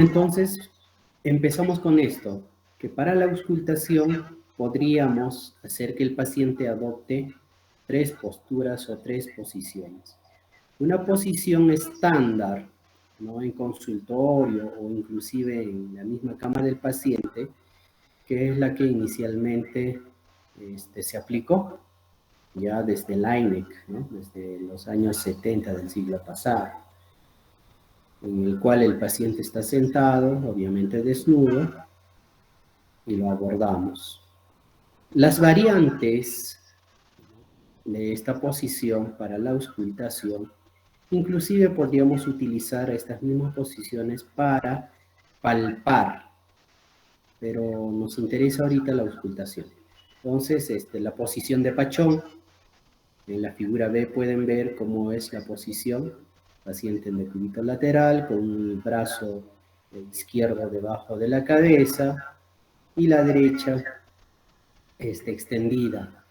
Entonces, empezamos con esto, que para la auscultación podríamos hacer que el paciente adopte 3 posturas o 3 posiciones. Una posición estándar, ¿no?, en consultorio o inclusive en la misma cama del paciente, que es la que inicialmente se aplicó ya desde Laennec, ¿no?, desde los años 70 del siglo pasado, en el cual el paciente está sentado, obviamente desnudo, y lo abordamos. Las variantes de esta posición para la auscultación, inclusive podríamos utilizar estas mismas posiciones para palpar, pero nos interesa ahorita la auscultación. Entonces, la posición de Pachón, en la figura B pueden ver cómo es la posición, paciente en decúbito lateral, con el brazo izquierdo debajo de la cabeza y la derecha extendida.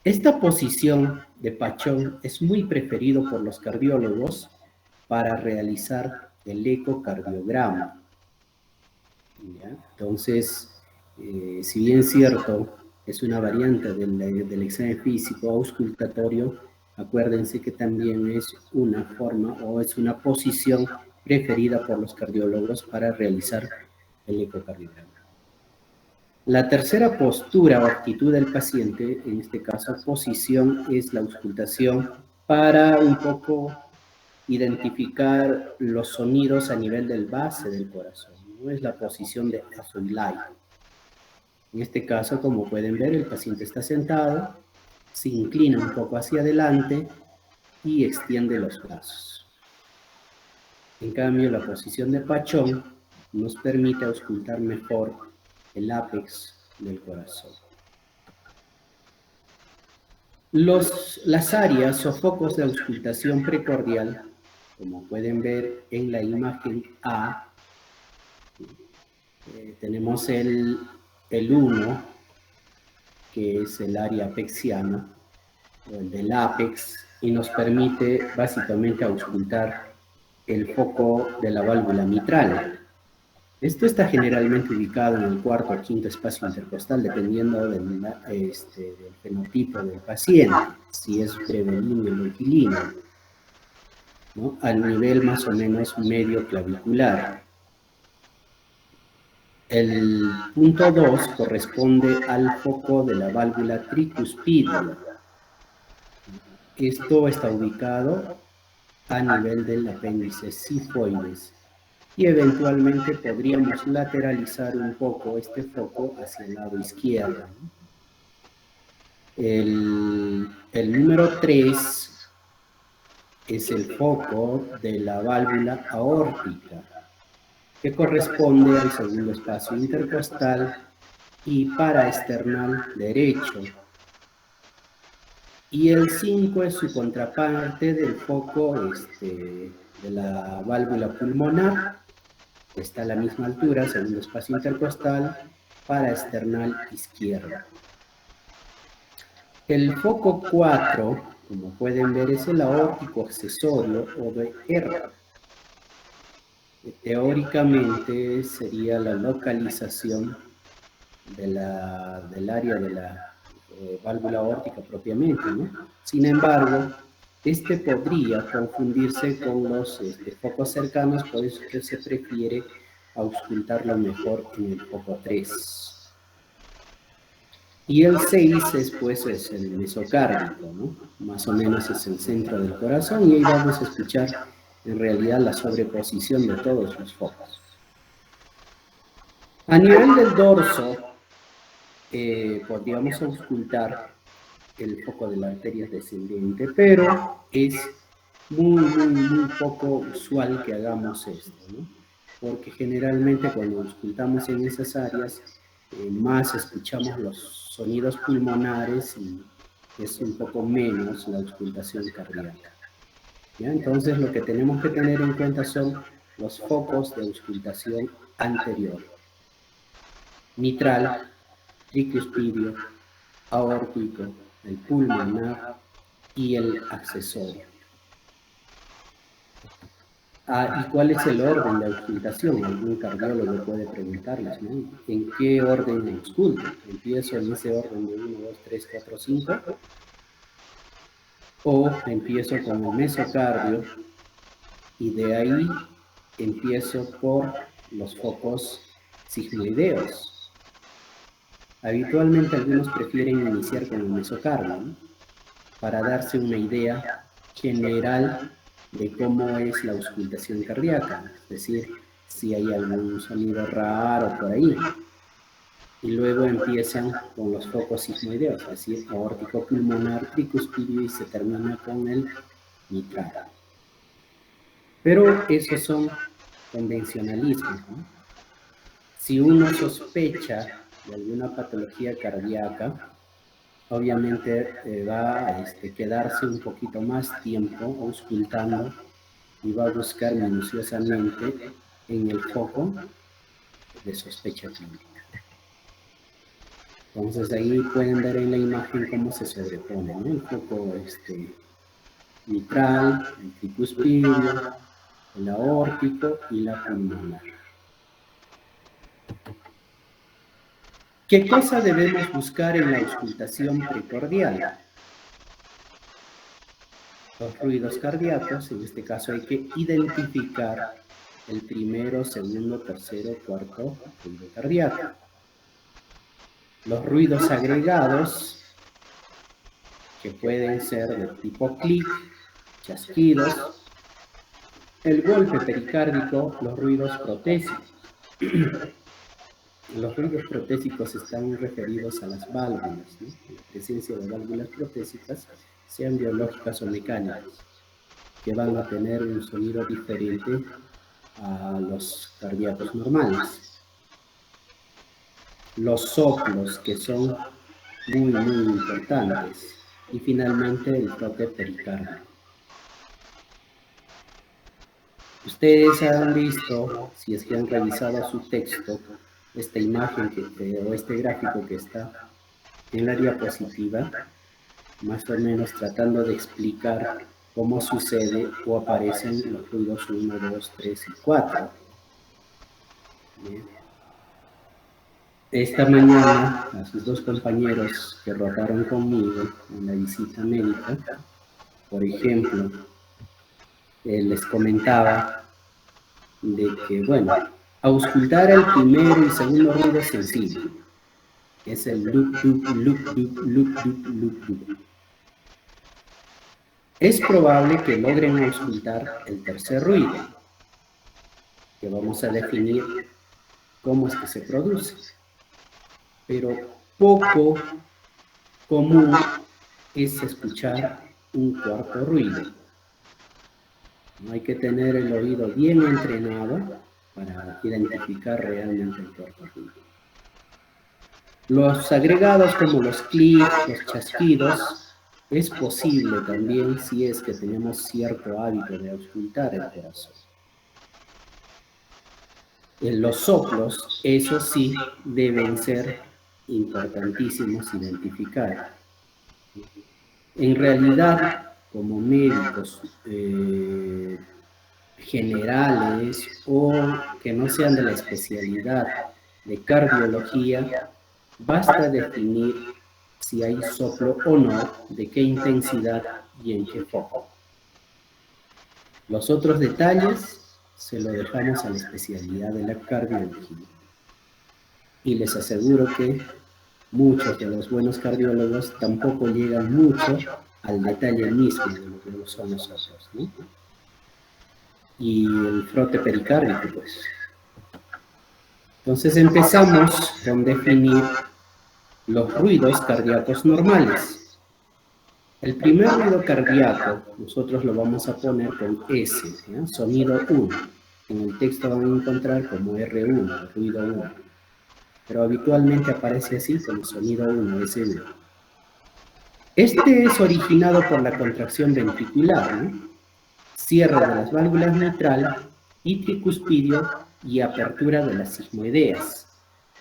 Esta posición de Pachón es muy preferido por los cardiólogos para realizar el ecocardiograma. ¿Ya? Entonces, si bien es cierto, es una variante del examen físico auscultatorio, acuérdense que también es una forma o es una posición preferida por los cardiólogos para realizar el ecocardiograma. La tercera postura o actitud del paciente, en este caso posición, es la auscultación para un poco identificar los sonidos a nivel del base del corazón, ¿no? Es la posición de Azulay. En este caso, como pueden ver, el paciente está sentado, se inclina un poco hacia adelante y extiende los brazos. En cambio, la posición de Pachón nos permite auscultar mejor el ápex del corazón. Las áreas o focos de auscultación precordial, como pueden ver en la imagen A, tenemos el 1, que es el área apexiana, o el del ápex, y nos permite básicamente auscultar el foco de la válvula mitral. Esto está generalmente ubicado en el cuarto o quinto espacio intercostal, dependiendo del fenotipo del paciente, si es brevelíneo o longilíneo, ¿no?, al nivel más o menos medio clavicular. El punto 2 corresponde al foco de la válvula tricuspidia. Esto está ubicado a nivel del apéndice sifoides. Y eventualmente podríamos lateralizar un poco este foco hacia el lado izquierdo. El número 3 es el foco de la válvula aórtica, que corresponde al segundo espacio intercostal y paraesternal derecho. Y el 5 es su contraparte del foco de la válvula pulmonar, que está a la misma altura, segundo espacio intercostal, paraesternal izquierdo. El foco 4, como pueden ver, es el aórtico accesorio o de R. Teóricamente sería la localización del área de la válvula aórtica propiamente, ¿no? Sin embargo, podría confundirse con los focos cercanos, por eso que se prefiere auscultarlo mejor en el foco 3. Y el 6 es el mesocárdico, ¿no? Más o menos es el centro del corazón, y ahí vamos a escuchar en realidad la sobreposición de todos los focos. A nivel del dorso, podríamos auscultar el foco de la arteria descendente, pero es muy poco usual que hagamos esto, ¿no? Porque generalmente cuando auscultamos en esas áreas, más escuchamos los sonidos pulmonares y es un poco menos la auscultación cardíaca. ¿Ya? Entonces lo que tenemos que tener en cuenta son los focos de auscultación anterior: mitral, tricuspidio, aórtico, el pulmonar y el accesorio. ¿Y cuál es el orden de auscultación? Algún cardiólogo puede preguntarles, ¿no? ¿En qué orden ausculto? ¿Empiezo en ese orden de 1, 2, 3, 4, 5? ¿O empiezo con el mesocardio y de ahí empiezo por los focos sigmoideos? Habitualmente algunos prefieren iniciar con el mesocardio, ¿no? Para darse una idea general de cómo es la auscultación cardíaca, es decir, si hay algún sonido raro por ahí. Y luego empiezan con los focos sigmoideos, es decir, aórtico pulmonar, tricuspidio, y se termina con el mitral. Pero esos son convencionalismos, ¿no? Si uno sospecha de alguna patología cardíaca, obviamente va a quedarse un poquito más tiempo auscultando y va a buscar minuciosamente en el foco de sospecha clínica. Entonces ahí pueden ver en la imagen cómo se sobrepone, ¿no? El foco mitral, el tricuspidio, el aórtico y la pulmonar. ¿Qué cosa debemos buscar en la auscultación precordial? Los ruidos cardíacos, en este caso hay que identificar el primero, segundo, tercero, cuarto ruido cardíaco. Los ruidos agregados, que pueden ser de tipo clic, chasquidos, el golpe pericárdico, los ruidos protésicos. Los ruidos protésicos están referidos a las válvulas, ¿no? La presencia de válvulas protésicas, sean biológicas o mecánicas, que van a tener un sonido diferente a los cardíacos normales. Los soplos, que son muy importantes, y finalmente el frote pericárdico. Ustedes han visto, si es que han revisado su texto, esta imagen o este gráfico que está en la diapositiva, más o menos tratando de explicar cómo sucede o aparecen los ruidos 1, 2, 3 y 4. Bien. Esta mañana, a sus dos compañeros que rotaron conmigo en la visita médica, por ejemplo, les comentaba de que, bueno, auscultar el primero y segundo ruido es sencillo. Es el loop, loop, loop, loop, loop, loop, loop, loop. Es probable que logren auscultar el tercer ruido, que vamos a definir cómo es que se produce. Pero poco común es escuchar un cuarto ruido. No hay que tener el oído bien entrenado para identificar realmente el cuarto ruido. Los agregados como los clics, los chasquidos, es posible también si es que tenemos cierto hábito de auscultar el corazón. Los soplos, eso sí, deben ser importantísimos identificar. En realidad, como médicos generales o que no sean de la especialidad de cardiología, basta definir si hay soplo o no, de qué intensidad y en qué foco. Los otros detalles se lo dejamos a la especialidad de la cardiología. Y les aseguro que muchos de los buenos cardiólogos tampoco llegan mucho al detalle mismo de lo que son nosotros, ¿no? Y el frote pericárdico, pues. Entonces empezamos con definir los ruidos cardíacos normales. El primer ruido cardíaco, nosotros lo vamos a poner con S, ¿ya? Sonido 1. En el texto van a encontrar como R1, ruido 1. Pero habitualmente aparece así como sonido 1, S1. Este es originado por la contracción ventricular, ¿no? Cierre de las válvulas mitral y tricuspidio y apertura de las sigmoideas.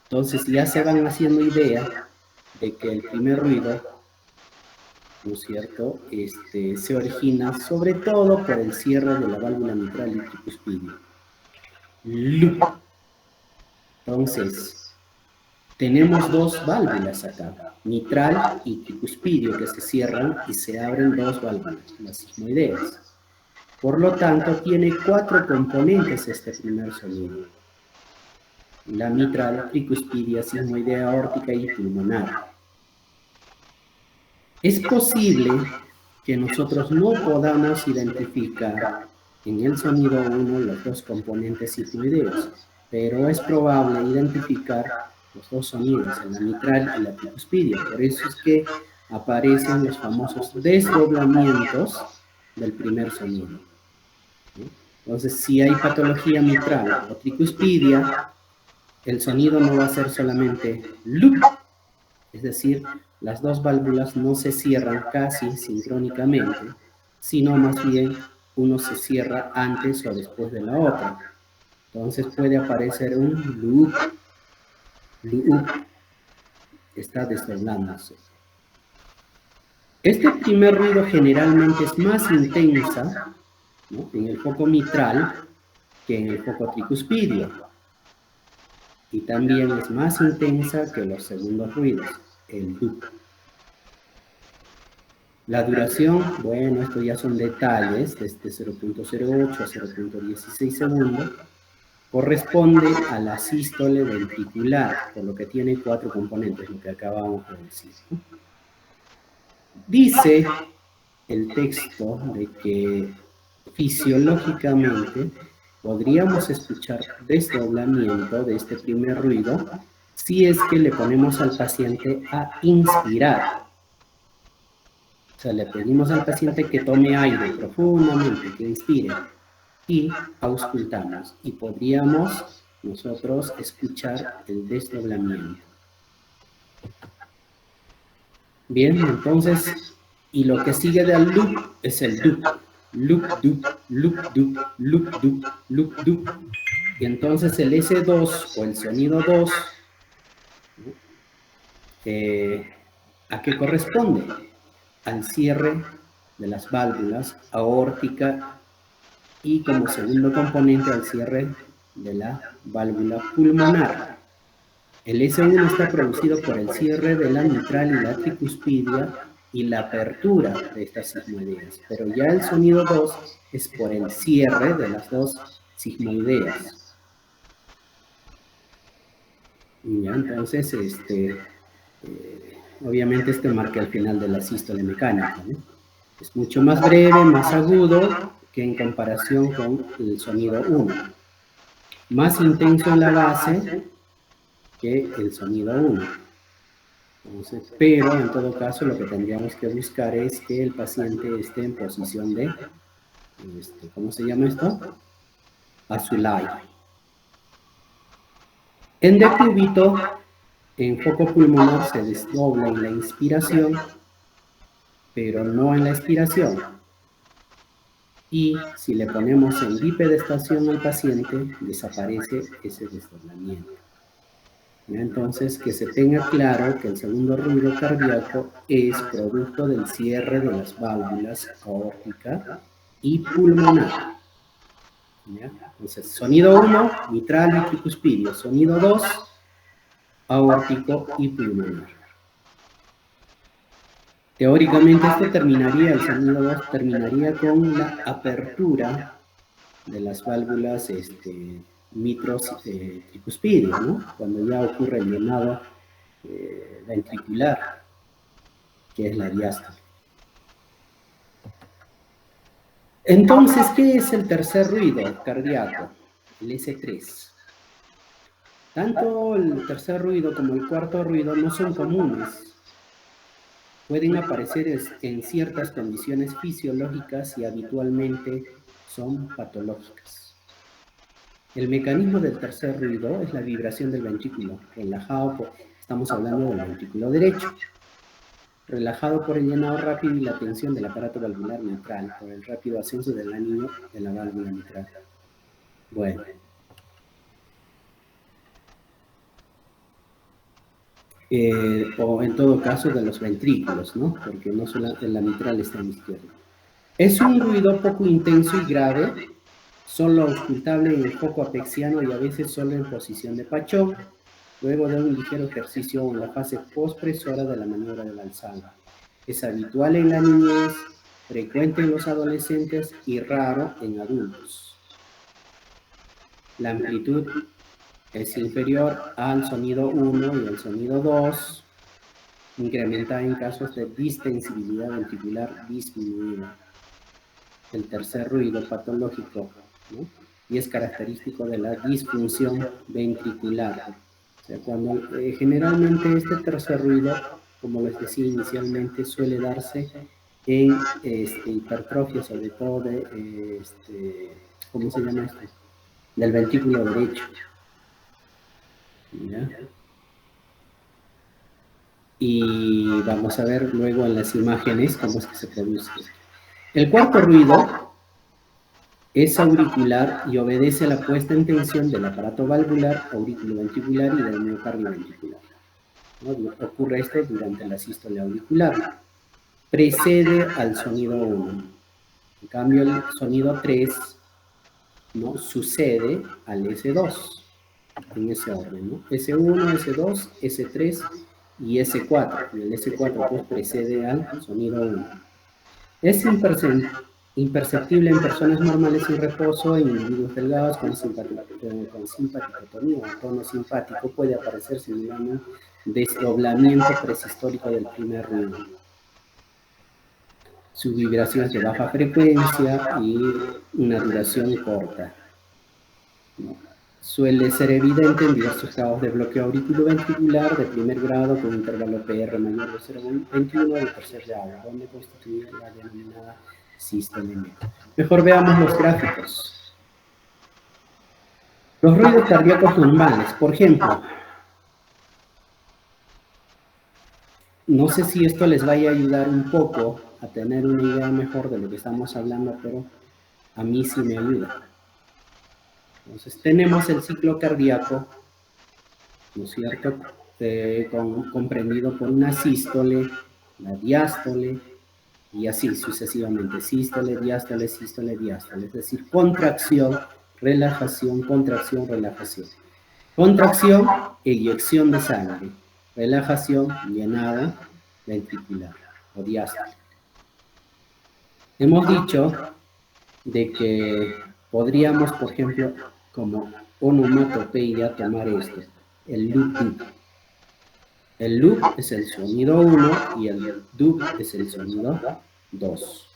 Entonces ya se van haciendo idea de que el primer ruido ¿no es cierto?, se origina sobre todo por el cierre de la válvula mitral y tricuspidio. Loop. Entonces, tenemos dos válvulas acá, mitral y tricuspidio, que se cierran y se abren dos válvulas, las sigmoideas. Por lo tanto, tiene 4 componentes este primer sonido: la mitral, tricuspidia, sigmoidea aórtica y pulmonar. Es posible que nosotros no podamos identificar en el sonido 1 los dos componentes sigmoideos, pero es probable identificar los dos sonidos, en la mitral y la tricuspidia. Por eso es que aparecen los famosos desdoblamientos del primer sonido. Entonces, si hay patología mitral o tricuspidia, el sonido no va a ser solamente loop, es decir, las dos válvulas no se cierran casi sincrónicamente, sino más bien uno se cierra antes o después de la otra. Entonces puede aparecer un loop, está desdoblándose. Este primer ruido generalmente es más intensa, ¿no?, en el foco mitral que en el foco tricuspidio. Y también es más intensa que los segundos ruidos, el loop. La duración, bueno, esto ya son detalles, desde 0.08 a 0.16 segundos, corresponde a la sístole ventricular, por lo que tiene 4 componentes, lo que acabamos de decir. Dice el texto de que fisiológicamente podríamos escuchar desdoblamiento de este primer ruido si es que le ponemos al paciente a inspirar. O sea, le pedimos al paciente que tome aire profundamente, que inspire, y auscultamos, y podríamos nosotros escuchar el desdoblamiento. Bien, entonces, y lo que sigue del loop es el dup. Loop, dup, loop, dup, loop, dup, loop, dup. Y entonces el S2 o el sonido 2, ¿a qué corresponde? Al cierre de las válvulas aórtica y como segundo componente al cierre de la válvula pulmonar. El S1 está producido por el cierre de la mitral y la tricuspidia y la apertura de estas sigmoideas, pero ya el sonido 2 es por el cierre de las dos sigmoideas. Ya, entonces, obviamente marca el final de la sístole mecánica, ¿no? Es mucho más breve, más agudo que en comparación con el sonido 1. Más intenso en la base que el sonido 1. Entonces, pero en todo caso lo que tendríamos que buscar es que el paciente esté en posición de, ¿cómo se llama esto? Azulay. En decúbito, en foco pulmonar se desdobla en la inspiración, pero no en la expiración. Y si le ponemos en bipedestación al paciente, desaparece ese desdoblamiento. Entonces, que se tenga claro que el segundo ruido cardíaco es producto del cierre de las válvulas aórtica y pulmonar. ¿Ya? Entonces, sonido 1, mitral y tricuspidio. Sonido 2, aórtico y pulmonar. Teóricamente esto terminaría, el sonido 2 terminaría con la apertura de las válvulas mitros tricuspidio, ¿no? Cuando ya ocurre el llenado ventricular, que es la diástole. Entonces, ¿qué es el tercer ruido cardíaco? El S3. Tanto el tercer ruido como el cuarto ruido no son comunes. Pueden aparecer en ciertas condiciones fisiológicas y habitualmente son patológicas. El mecanismo del tercer ruido es la vibración del ventrículo relajado, estamos hablando del ventrículo derecho, relajado por el llenado rápido y la tensión del aparato valvular mitral, por el rápido ascenso del ánimo de la válvula mitral. Bueno. o en todo caso de los ventrículos, ¿no? Porque no solo la mitral está en la izquierda. Es un ruido poco intenso y grave, solo auscultable en el foco apexiano y a veces solo en posición de pachón, luego de un ligero ejercicio en la fase postpresora de la maniobra de Valsalva. Es habitual en la niñez, frecuente en los adolescentes y raro en adultos. La amplitud es inferior al sonido 1 y al sonido 2, incrementada en casos de distensibilidad ventricular disminuida. El tercer ruido patológico, ¿no? Y es característico de la disfunción ventricular. O sea, cuando generalmente este tercer ruido, como les decía inicialmente, suele darse en hipertrofia, sobre todo de, ¿cómo se llama esto? Del ventrículo derecho. ¿Ya? Y vamos a ver luego en las imágenes cómo es que se produce esto. El cuarto ruido es auricular y obedece a la puesta en tensión del aparato valvular, auriculoventricular y del miocardio ventricular. ¿No? Ocurre esto durante la sístole auricular. Precede al sonido 1. En cambio, el sonido 3, ¿no?, sucede al S2, en ese orden, ¿no? S1, S2, S3 y S4. Y el S4 pues precede al sonido 1. Es imperceptible en personas normales sin reposo, en individuos delgados con simpaticotonía o tono simpático. Puede aparecer simulando un desdoblamiento presistólico del primer ruido. Su vibración es de baja frecuencia y una duración corta. Suele ser evidente en diversos grados de bloqueo auriculoventricular de primer grado con intervalo PR mayor de 0,21 de tercer grado, donde constituye la denominada sístole media. Mejor veamos los gráficos. Los ruidos cardíacos lumbares, por ejemplo. No sé si esto les vaya a ayudar un poco a tener una idea mejor de lo que estamos hablando, pero a mí sí me ayuda. Entonces, tenemos el ciclo cardíaco, ¿no es cierto?, comprendido por una sístole, la diástole, y así sucesivamente, sístole, diástole, sístole, diástole, es decir, contracción, relajación, contracción, relajación. Contracción, eyección de sangre, relajación, llenado ventricular o diástole. Hemos dicho de que podríamos, por ejemplo, como onomatopeya, tomar esto, el loop. El loop es el sonido 1 y el dub es el sonido 2.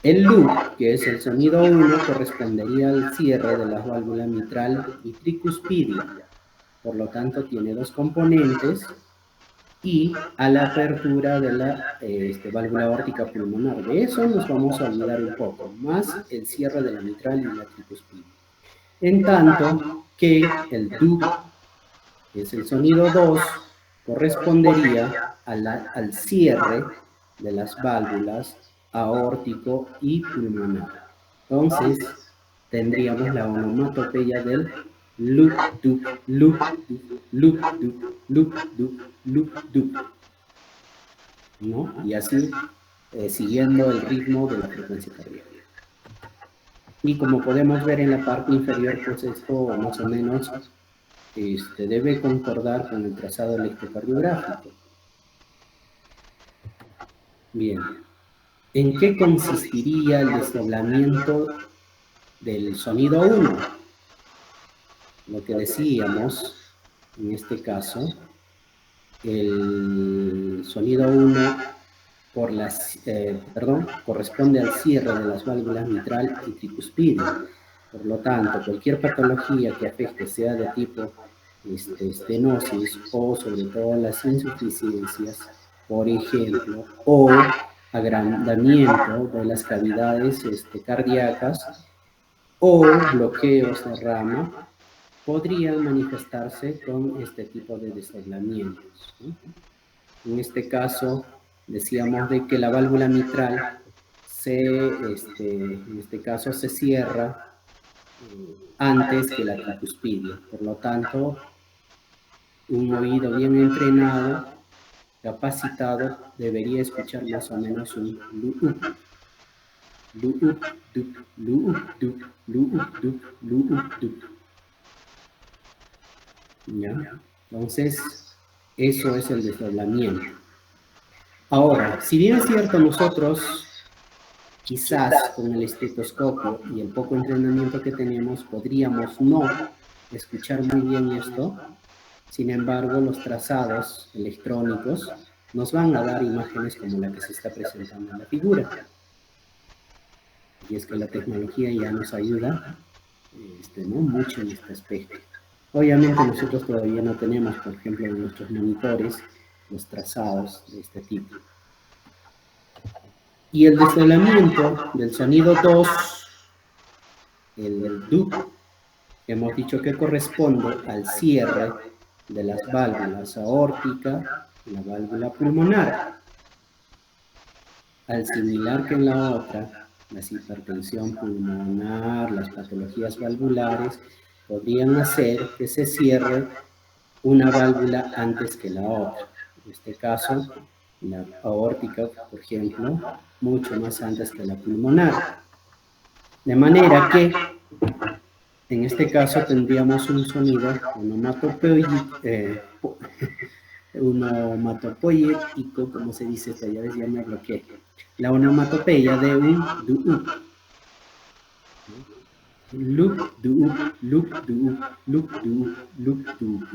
El loop, que es el sonido 1, correspondería al cierre de la válvula mitral y tricuspidia. Por lo tanto, tiene dos componentes, y a la apertura de la válvula aórtica pulmonar. De eso nos vamos a olvidar un poco, más el cierre de la mitral y la tricuspidia. En tanto que el dub, que es el sonido 2, correspondería al cierre de las válvulas aórtico y pulmonar. Entonces, tendríamos la onomatopeya del loop, dub, loop, dub, loop, dub, loop, dub, loop, dub, ¿no? Y así, siguiendo el ritmo de la frecuencia cardíaca. Y como podemos ver en la parte inferior, pues esto más o menos debe concordar con el trazado electrocardiográfico. Bien, ¿en qué consistiría el desdoblamiento del sonido 1? Lo que decíamos, en este caso, el sonido 1 corresponde al cierre de las válvulas mitral y tricuspidia. Por lo tanto, cualquier patología que afecte, sea de tipo estenosis o sobre todo las insuficiencias, por ejemplo, o agrandamiento de las cavidades cardíacas o bloqueos de rama, podrían manifestarse con este tipo de desdoblamientos, ¿no? En este caso, decíamos de que la válvula mitral en este caso se cierra antes que la tricuspidia. Por lo tanto, un oído bien entrenado, capacitado, debería escuchar más o menos un lu-up. Lu-up, dup, lu-up, dup, lu-up, dup, lu-up, dup. ¿Ya? Entonces, eso es el desdoblamiento. Ahora, si bien es cierto, nosotros quizás con el estetoscopio y el poco entrenamiento que tenemos podríamos no escuchar muy bien esto, sin embargo los trazados electrónicos nos van a dar imágenes como la que se está presentando en la figura. Y es que la tecnología ya nos ayuda ¿no? mucho en este aspecto. Obviamente nosotros todavía no tenemos, por ejemplo, en nuestros monitores los trazados de este tipo. Y el desdoblamiento del sonido 2, el dup, hemos dicho que corresponde al cierre de las válvulas aórtica y la válvula pulmonar. Al similar que en la otra, la hipertensión pulmonar, las patologías valvulares, podrían hacer que se cierre una válvula antes que la otra. En este caso, la aórtica, por ejemplo, mucho más antes que la pulmonar. De manera que, en este caso, tendríamos un sonido onomatopoético, como se dice, ya ves, ya me bloqueé. La onomatopeya de un du-up. Loop, du-up, loop, du-up, loop, du-up, loop, du-up.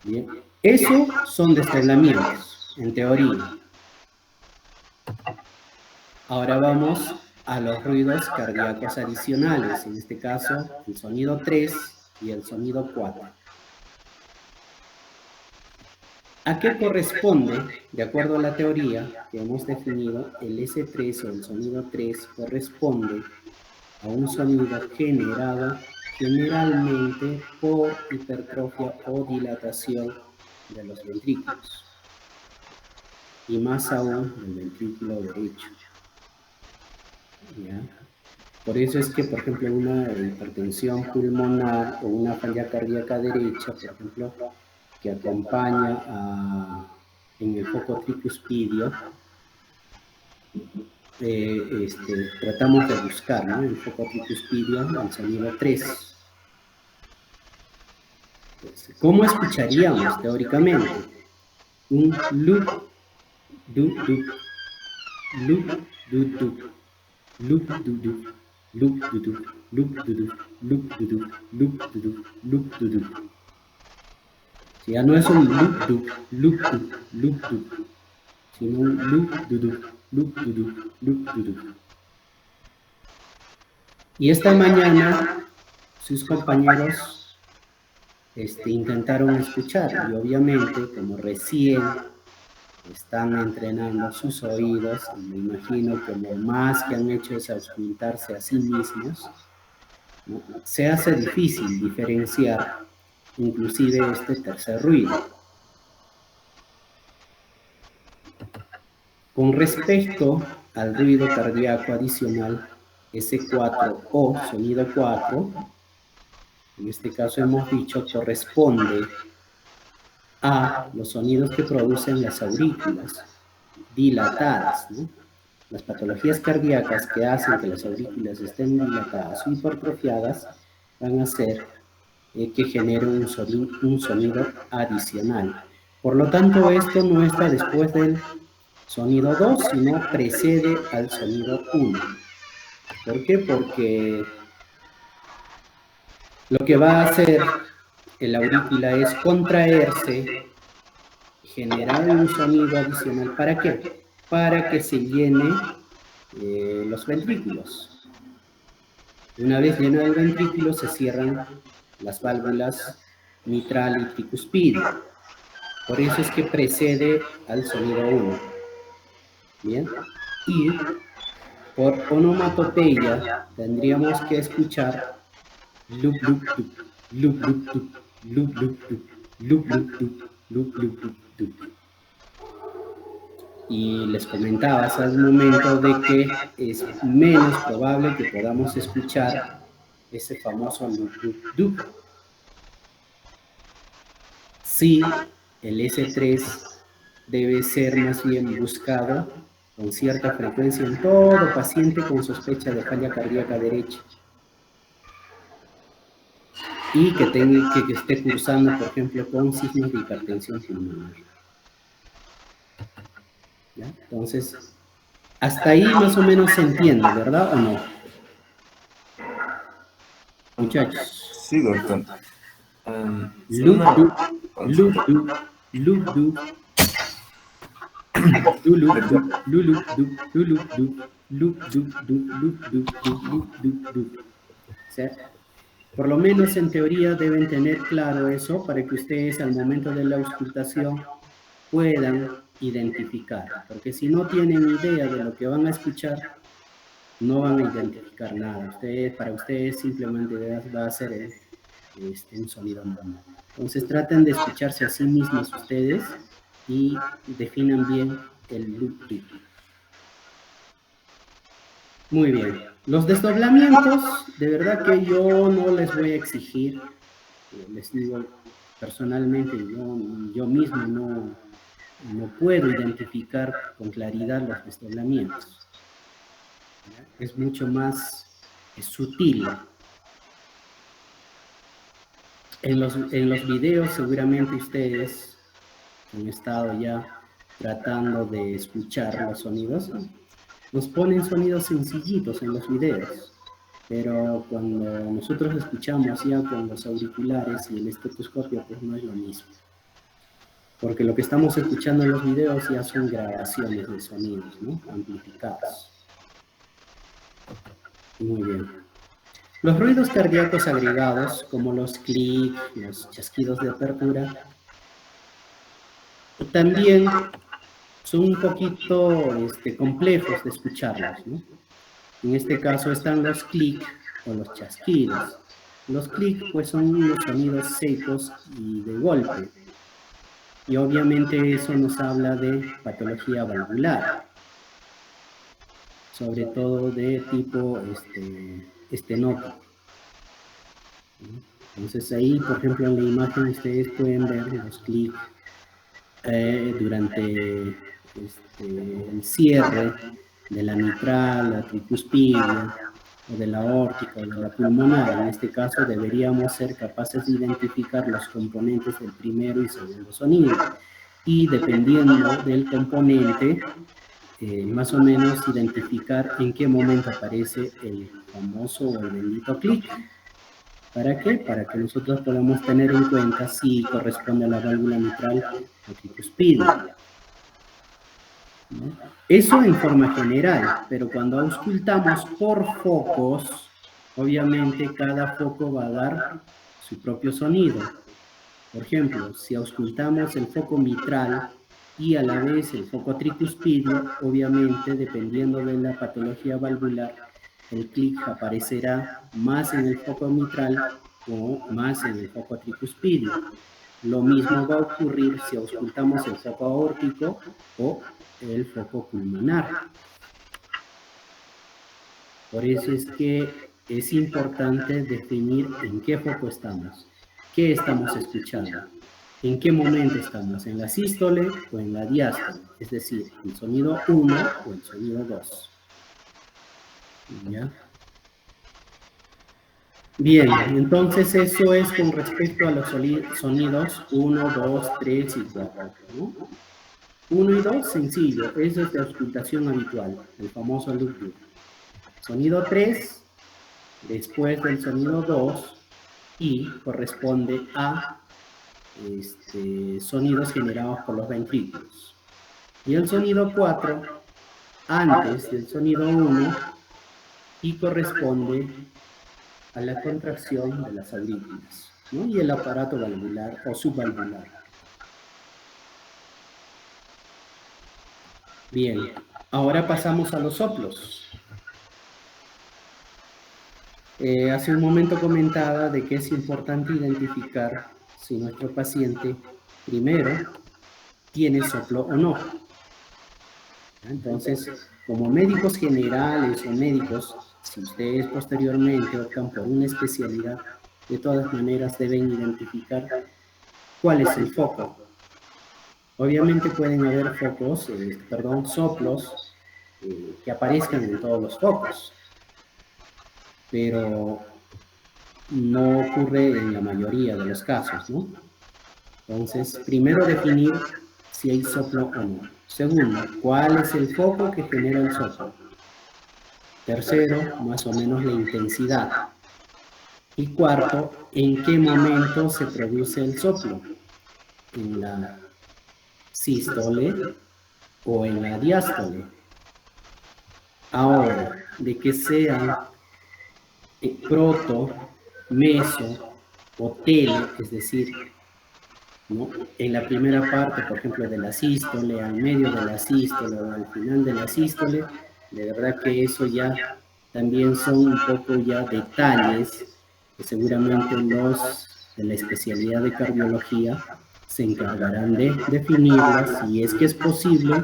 Bien, eso son desdoblamientos, en teoría. Ahora vamos a los ruidos cardíacos adicionales, en este caso el sonido 3 y el sonido 4. ¿A qué corresponde? De acuerdo a la teoría que hemos definido, el S3 o el sonido 3 corresponde a un sonido generado generalmente por hipertrofia o dilatación de los ventrículos, y más aún del ventrículo derecho. ¿Ya? Por eso es que, por ejemplo, una hipertensión pulmonar o una falla cardíaca derecha, por ejemplo, que acompaña en el foco tricuspidio, tratamos de buscar, ¿no? El foco tricuspidio, el sonido 3. ¿Cómo escucharíamos teóricamente? Un loop, du, du, loop, du, du, loop, du, du, loop, du, du, loop, du, du, loop, du, du, loop, du, du, loop, du, du. Si ya no es un loop, du, loop, du, loop, du, sino un loop, du, du, loop, du, du, loop, du, du. Y esta mañana sus compañeros intentaron escuchar, y obviamente como recién están entrenando sus oídos, me imagino que lo más que han hecho es auscultarse a sí mismos, ¿no? Se hace difícil diferenciar inclusive este tercer ruido. Con respecto al ruido cardíaco adicional, S4 o sonido 4, en este caso hemos dicho, corresponde a los sonidos que producen las aurículas dilatadas, ¿no? Las patologías cardíacas que hacen que las aurículas estén dilatadas o hipertrofiadas van a hacer que genere un sonido adicional. Por lo tanto, esto no está después del sonido 2, sino precede al sonido 1. ¿Por qué? Porque lo que va a hacer el aurícula es contraerse, generar un sonido adicional. ¿Para qué? Para que se llene los ventrículos. Una vez lleno el ventrículo, se cierran las válvulas mitral y tricuspidio. Por eso es que precede al sonido 1. Bien. Y por onomatopeya tendríamos que escuchar loop, loop, loop, loop, loop, loop, loop, loop, loop, loop, loop, loop, loop, loop. Y les comentaba hace un momento de que es menos probable que podamos escuchar ese famoso loop, loop, loop. Sí, el S3 debe ser más bien buscado con cierta frecuencia en todo paciente con sospecha de falla cardíaca derecha y que esté cursando, por ejemplo, con signos de hipertensión pulmonar. ¿Ya? Entonces, hasta ahí más o menos se entiende, ¿verdad o no? Muchachos. Sí, doctor. Loop, Una loop, consulta. loop, loop, loop, loop, loop, loop. O sea, por lo menos en teoría deben tener claro eso para que ustedes al momento de la auscultación puedan identificar, porque si no tienen idea de lo que van a escuchar, no van a identificar nada. Para ustedes simplemente va a ser un sonido normal. Entonces traten de escucharse a sí mismos ustedes y definan bien el loop. Muy bien. Los desdoblamientos, de verdad que yo no les voy a exigir, les digo personalmente, yo mismo no puedo identificar con claridad los desdoblamientos. Es mucho más sutil. En los videos seguramente ustedes han estado ya tratando de escuchar los sonidos. Nos ponen sonidos sencillitos en los videos, pero cuando nosotros escuchamos ya con los auriculares y el estetoscopio, pues no es lo mismo. Porque lo que estamos escuchando en los videos ya son grabaciones de sonidos, ¿no? Amplificados. Muy bien. Los ruidos cardíacos agregados, como los clics, los chasquidos de apertura, también son un poquito complejos de escucharlos, ¿no? En este caso están los clics o los chasquidos. Los clics pues son unos sonidos secos y de golpe. Y obviamente eso nos habla de patología valvular, sobre todo de tipo estenótico. Entonces ahí, por ejemplo, en la imagen ustedes pueden ver los clics durante el cierre de la mitral, la tricuspidia, o de la aórtica, o de la pulmonar. En este caso deberíamos ser capaces de identificar los componentes del primero y segundo sonido. Y dependiendo del componente, más o menos identificar en qué momento aparece el famoso o el bendito clic. ¿Para qué? Para que nosotros podamos tener en cuenta si corresponde a la válvula mitral o tricuspidia. ¿No? Eso en forma general, pero cuando auscultamos por focos, obviamente cada foco va a dar su propio sonido. Por ejemplo, si auscultamos el foco mitral y a la vez el foco tricuspidio, obviamente dependiendo de la patología valvular, el clic aparecerá más en el foco mitral o más en el foco tricuspidio. Lo mismo va a ocurrir si auscultamos el foco aórtico o el foco pulmonar. Por eso es que es importante definir en qué foco estamos, qué estamos escuchando, en qué momento estamos, en la sístole o en la diástole, es decir, el sonido 1 o el sonido 2. ¿Ya? Bien, entonces eso es con respecto a los sonidos 1, 2, 3 y 4. ¿No? 1 y 2, sencillo, eso es de auscultación habitual, el famoso loop. Sonido 3, después del sonido 2, y corresponde a sonidos generados por los ventrículos. Y el sonido 4, antes del sonido 1, y corresponde a la contracción de las aurículas, ¿no? Y el aparato valvular o subvalvular. Bien, ahora pasamos a los soplos. Hace un momento comentaba de que es importante identificar si nuestro paciente, primero, tiene soplo o no. Entonces, como médicos generales o médicos, si ustedes posteriormente optan por una especialidad, de todas maneras deben identificar ¿Cuál es el foco? Obviamente pueden haber soplos que aparezcan en todos los focos, pero no ocurre en la mayoría de los casos, ¿no? Entonces, primero definir si hay soplo o no. Segundo, ¿cuál es el foco que genera el soplo? Tercero, más o menos la intensidad. Y cuarto, ¿en qué momento se produce el soplo? ¿En la sístole o en la diástole? Ahora, de que sean proto, meso o tele, es decir, ¿no? En la primera parte, por ejemplo, de la sístole, al medio de la sístole o al final de la sístole, de verdad que eso ya también son un poco ya detalles que seguramente los de la especialidad de cardiología se encargarán de definirlas si es que es posible,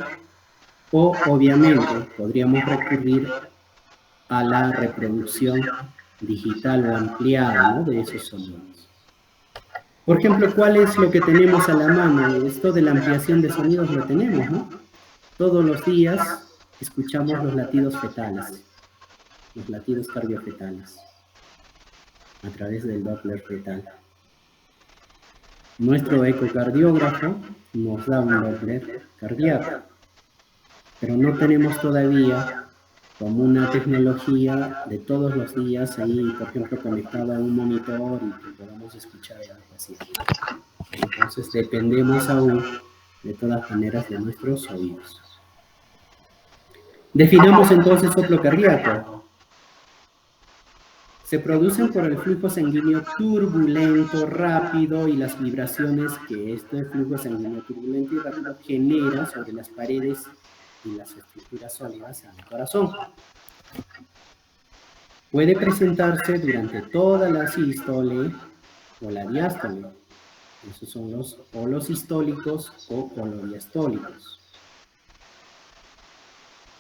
o obviamente podríamos recurrir a la reproducción digital o ampliada, ¿no?, de esos sonidos. Por ejemplo, ¿cuál es lo que tenemos a la mano? Esto de la ampliación de sonidos lo tenemos, ¿no? Todos los días escuchamos los latidos fetales, los latidos cardiofetales, a través del Doppler fetal. Nuestro ecocardiógrafo nos da un Doppler cardíaco, pero no tenemos todavía como una tecnología de todos los días ahí, por ejemplo, conectada a un monitor y que podamos escuchar al paciente. Entonces dependemos aún, de todas maneras, de nuestros oídos. Definamos entonces soplo cardíaco. Se producen por el flujo sanguíneo turbulento, rápido y las vibraciones que este flujo sanguíneo turbulento y rápido genera sobre las paredes y las estructuras sólidas del corazón. Puede presentarse durante toda la sístole o la diástole. Esos son los polos sistólicos o polodiastólicos.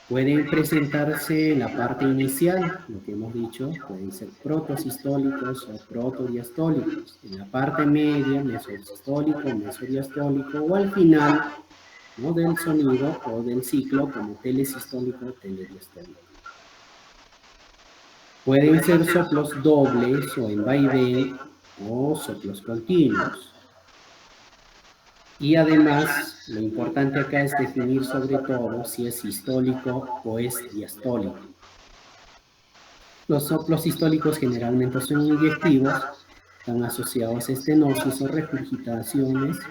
Pueden presentarse en la parte inicial, lo que hemos dicho, pueden ser protosistólicos o protodiastólicos. En la parte media, mesosistólico, mesodiastólico, o al final, ¿no?, del sonido o del ciclo, como telesistólico o telediastólico. Pueden ser soplos dobles o en vaivén o soplos continuos. Y además, lo importante acá es definir sobre todo si es sistólico o es diastólico. Los soplos sistólicos generalmente son inyectivos, están asociados a estenosis o regurgitaciones, en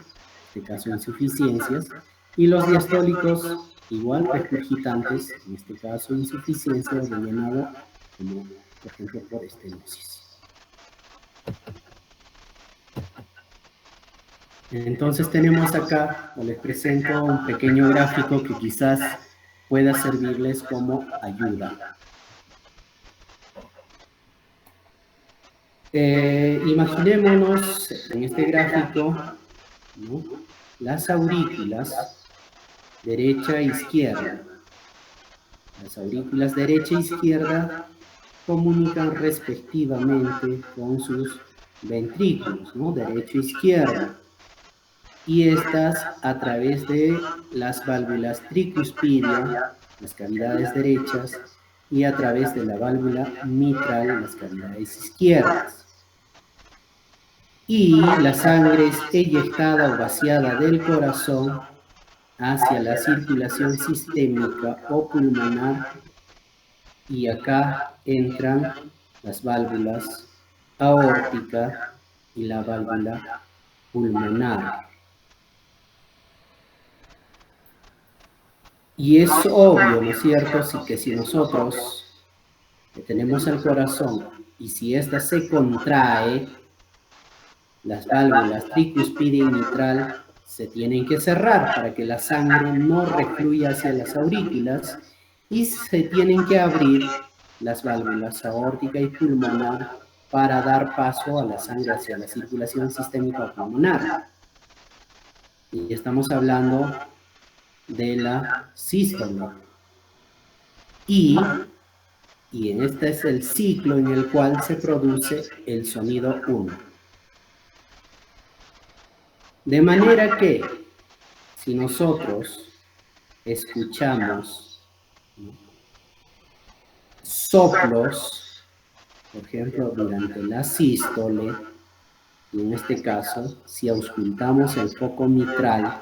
este caso insuficiencias, y los diastólicos igual regurgitantes, en este caso insuficiencia de llenado, como por ejemplo por estenosis. Entonces tenemos acá, o les presento un pequeño gráfico que quizás pueda servirles como ayuda. Imaginémonos en este gráfico, ¿no?, las aurículas derecha e izquierda. Las aurículas derecha e izquierda comunican respectivamente con sus ventrículos, ¿no?, derecho e izquierdo. Y estas a través de las válvulas tricuspidia, las cavidades derechas, y a través de la válvula mitral, las cavidades izquierdas. Y la sangre es eyectada o vaciada del corazón hacia la circulación sistémica o pulmonar, y acá entran las válvulas aórtica y la válvula pulmonar. Y es obvio, ¿no es cierto?, que si nosotros tenemos el corazón y si ésta se contrae, las válvulas tricuspidia y mitral se tienen que cerrar para que la sangre no refluya hacia las aurículas, y se tienen que abrir las válvulas aórtica y pulmonar para dar paso a la sangre hacia la circulación sistémica pulmonar. Y estamos hablando de la sístole. Y en este es el ciclo en el cual se produce el sonido 1. De manera que, si nosotros escuchamos soplos, por ejemplo, durante la sístole, y en este caso, si auscultamos el foco mitral,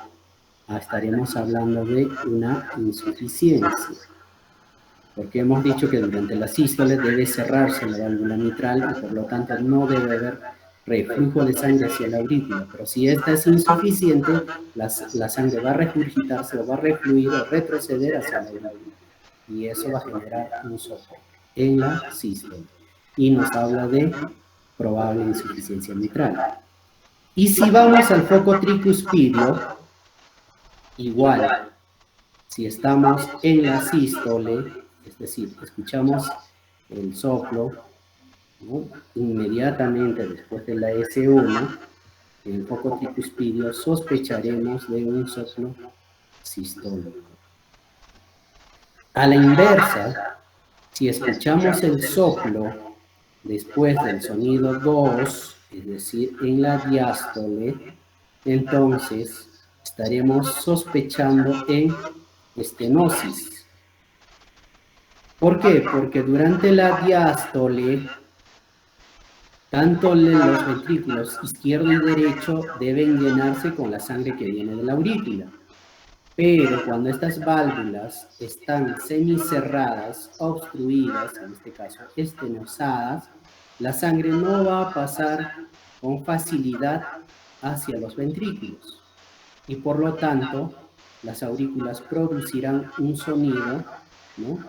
estaremos hablando de una insuficiencia, porque hemos dicho que durante la sístole debe cerrarse la válvula mitral y por lo tanto no debe haber reflujo de sangre hacia la aurícula, pero si esta es insuficiente, la sangre va a regurgitarse o va a refluir o retroceder hacia la aurícula y eso va a generar un soplo en la sístole y nos habla de probable insuficiencia mitral. Y si vamos al foco tricuspidio, igual, si estamos en la sístole, es decir, escuchamos el soplo, ¿no? Inmediatamente después de la S1, en el foco tricuspidio sospecharemos de un soplo sistólico. A la inversa, si escuchamos el soplo después del sonido 2, es decir, en la diástole, entonces estaremos sospechando en estenosis. ¿Por qué? Porque durante la diástole, tanto los ventrículos izquierdo y derecho deben llenarse con la sangre que viene de la aurícula. Pero cuando estas válvulas están semicerradas, obstruidas, en este caso estenosadas, la sangre no va a pasar con facilidad hacia los ventrículos. Y por lo tanto, las aurículas producirán un sonido, ¿no?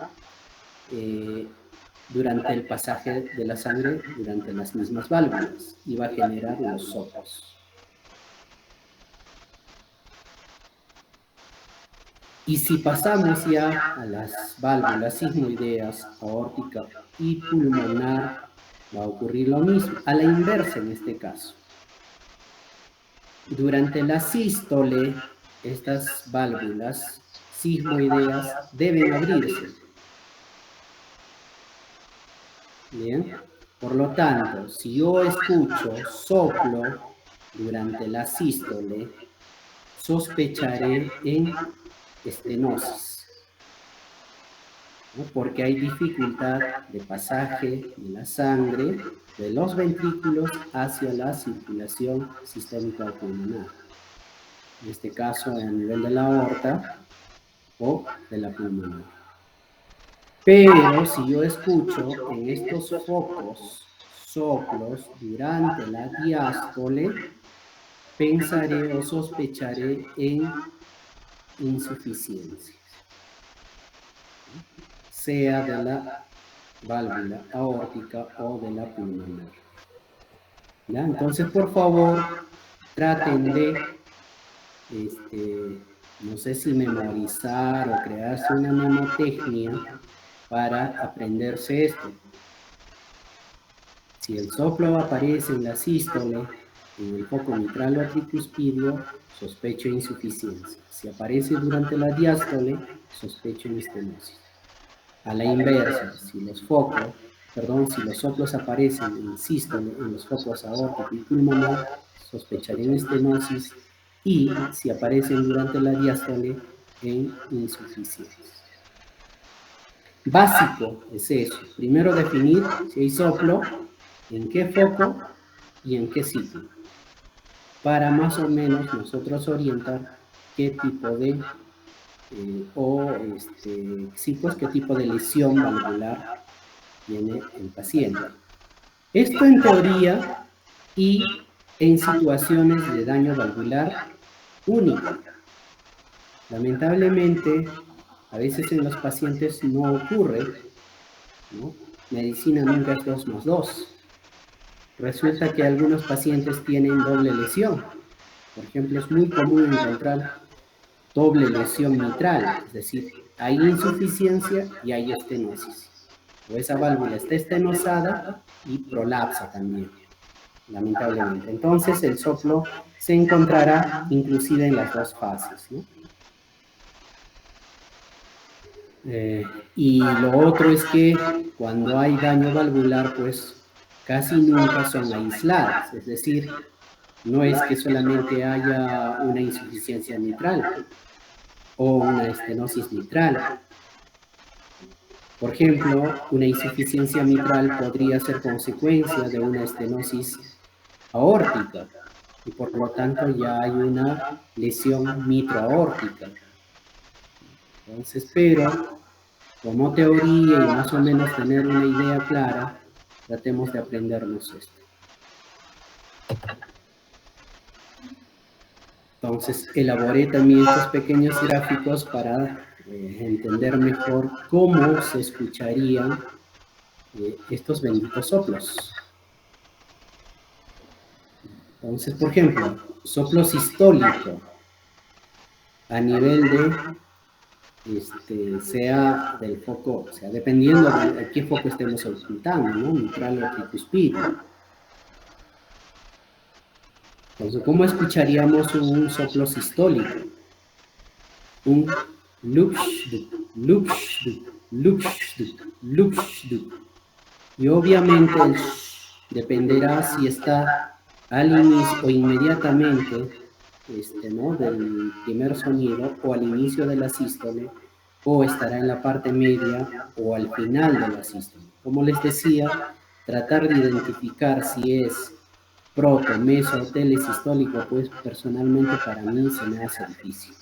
Durante el pasaje de la sangre durante las mismas válvulas y va a generar los soplos. Y si pasamos ya a las válvulas sigmoideas, aórtica y pulmonar, va a ocurrir lo mismo, a la inversa en este caso. Durante la sístole, estas válvulas sigmoideas deben abrirse. Bien, por lo tanto, si yo escucho soplo durante la sístole, sospecharé en estenosis, ¿no? Porque hay dificultad de pasaje de la sangre de los ventrículos hacia la circulación sistémica pulmonar. En este caso, a nivel de la aorta o de la pulmonar. Pero si yo escucho en estos focos soplos durante la diástole, pensaré o sospecharé en insuficiencia, sea de la válvula aórtica o de la pulmonar. ¿Ya? Entonces, por favor, traten de, no sé si memorizar o crearse una mnemotecnia para aprenderse esto. Si el soplo aparece en la sístole, en el foco mitral o tricuspidio, sospecho insuficiencia. Si aparece durante la diástole, sospecho en estenosis. A la inversa, si los soplos aparecen en sístole, en los focos aórtico y pulmonar, sospecharé en estenosis, y si aparecen durante la diástole, en insuficiencia. Básico es eso. Primero definir si hay soplo, en qué foco y en qué sitio, para más o menos nosotros orientar qué tipo de qué tipo de lesión valvular tiene el paciente. Esto en teoría y en situaciones de daño valvular único. Lamentablemente, a veces en los pacientes no ocurre, ¿no? Medicina nunca es 2 más 2. Resulta que algunos pacientes tienen doble lesión. Por ejemplo, es muy común encontrar doble lesión mitral, es decir, hay insuficiencia y hay estenosis. O esa válvula está estenosada y prolapsa también, lamentablemente. Entonces, el soplo se encontrará inclusive en las dos fases, ¿no? Y lo otro es que cuando hay daño valvular, pues casi nunca son aisladas, es decir, no es que solamente haya una insuficiencia mitral o una estenosis mitral. Por ejemplo, una insuficiencia mitral podría ser consecuencia de una estenosis aórtica y por lo tanto ya hay una lesión mitroaórtica. Entonces, pero como teoría y más o menos tener una idea clara, tratemos de aprendernos esto. Entonces, elaboré también estos pequeños gráficos para entender mejor cómo se escucharían estos benditos soplos. Entonces, por ejemplo, soplo sistólico a nivel de, sea del foco, o sea, dependiendo de qué foco estemos ocultando, ¿no? Mitral o tricuspide. Entonces, ¿cómo escucharíamos un soplo sistólico? Un lupshduk, lupshduk, lupshduk, lupshduk. Y obviamente el dependerá si está al inicio o inmediatamente ¿no? del primer sonido o al inicio de la sístole o estará en la parte media o al final de la sístole. Como les decía, tratar de identificar si es proto, meso o telesistólico, pues personalmente para mí se me hace difícil.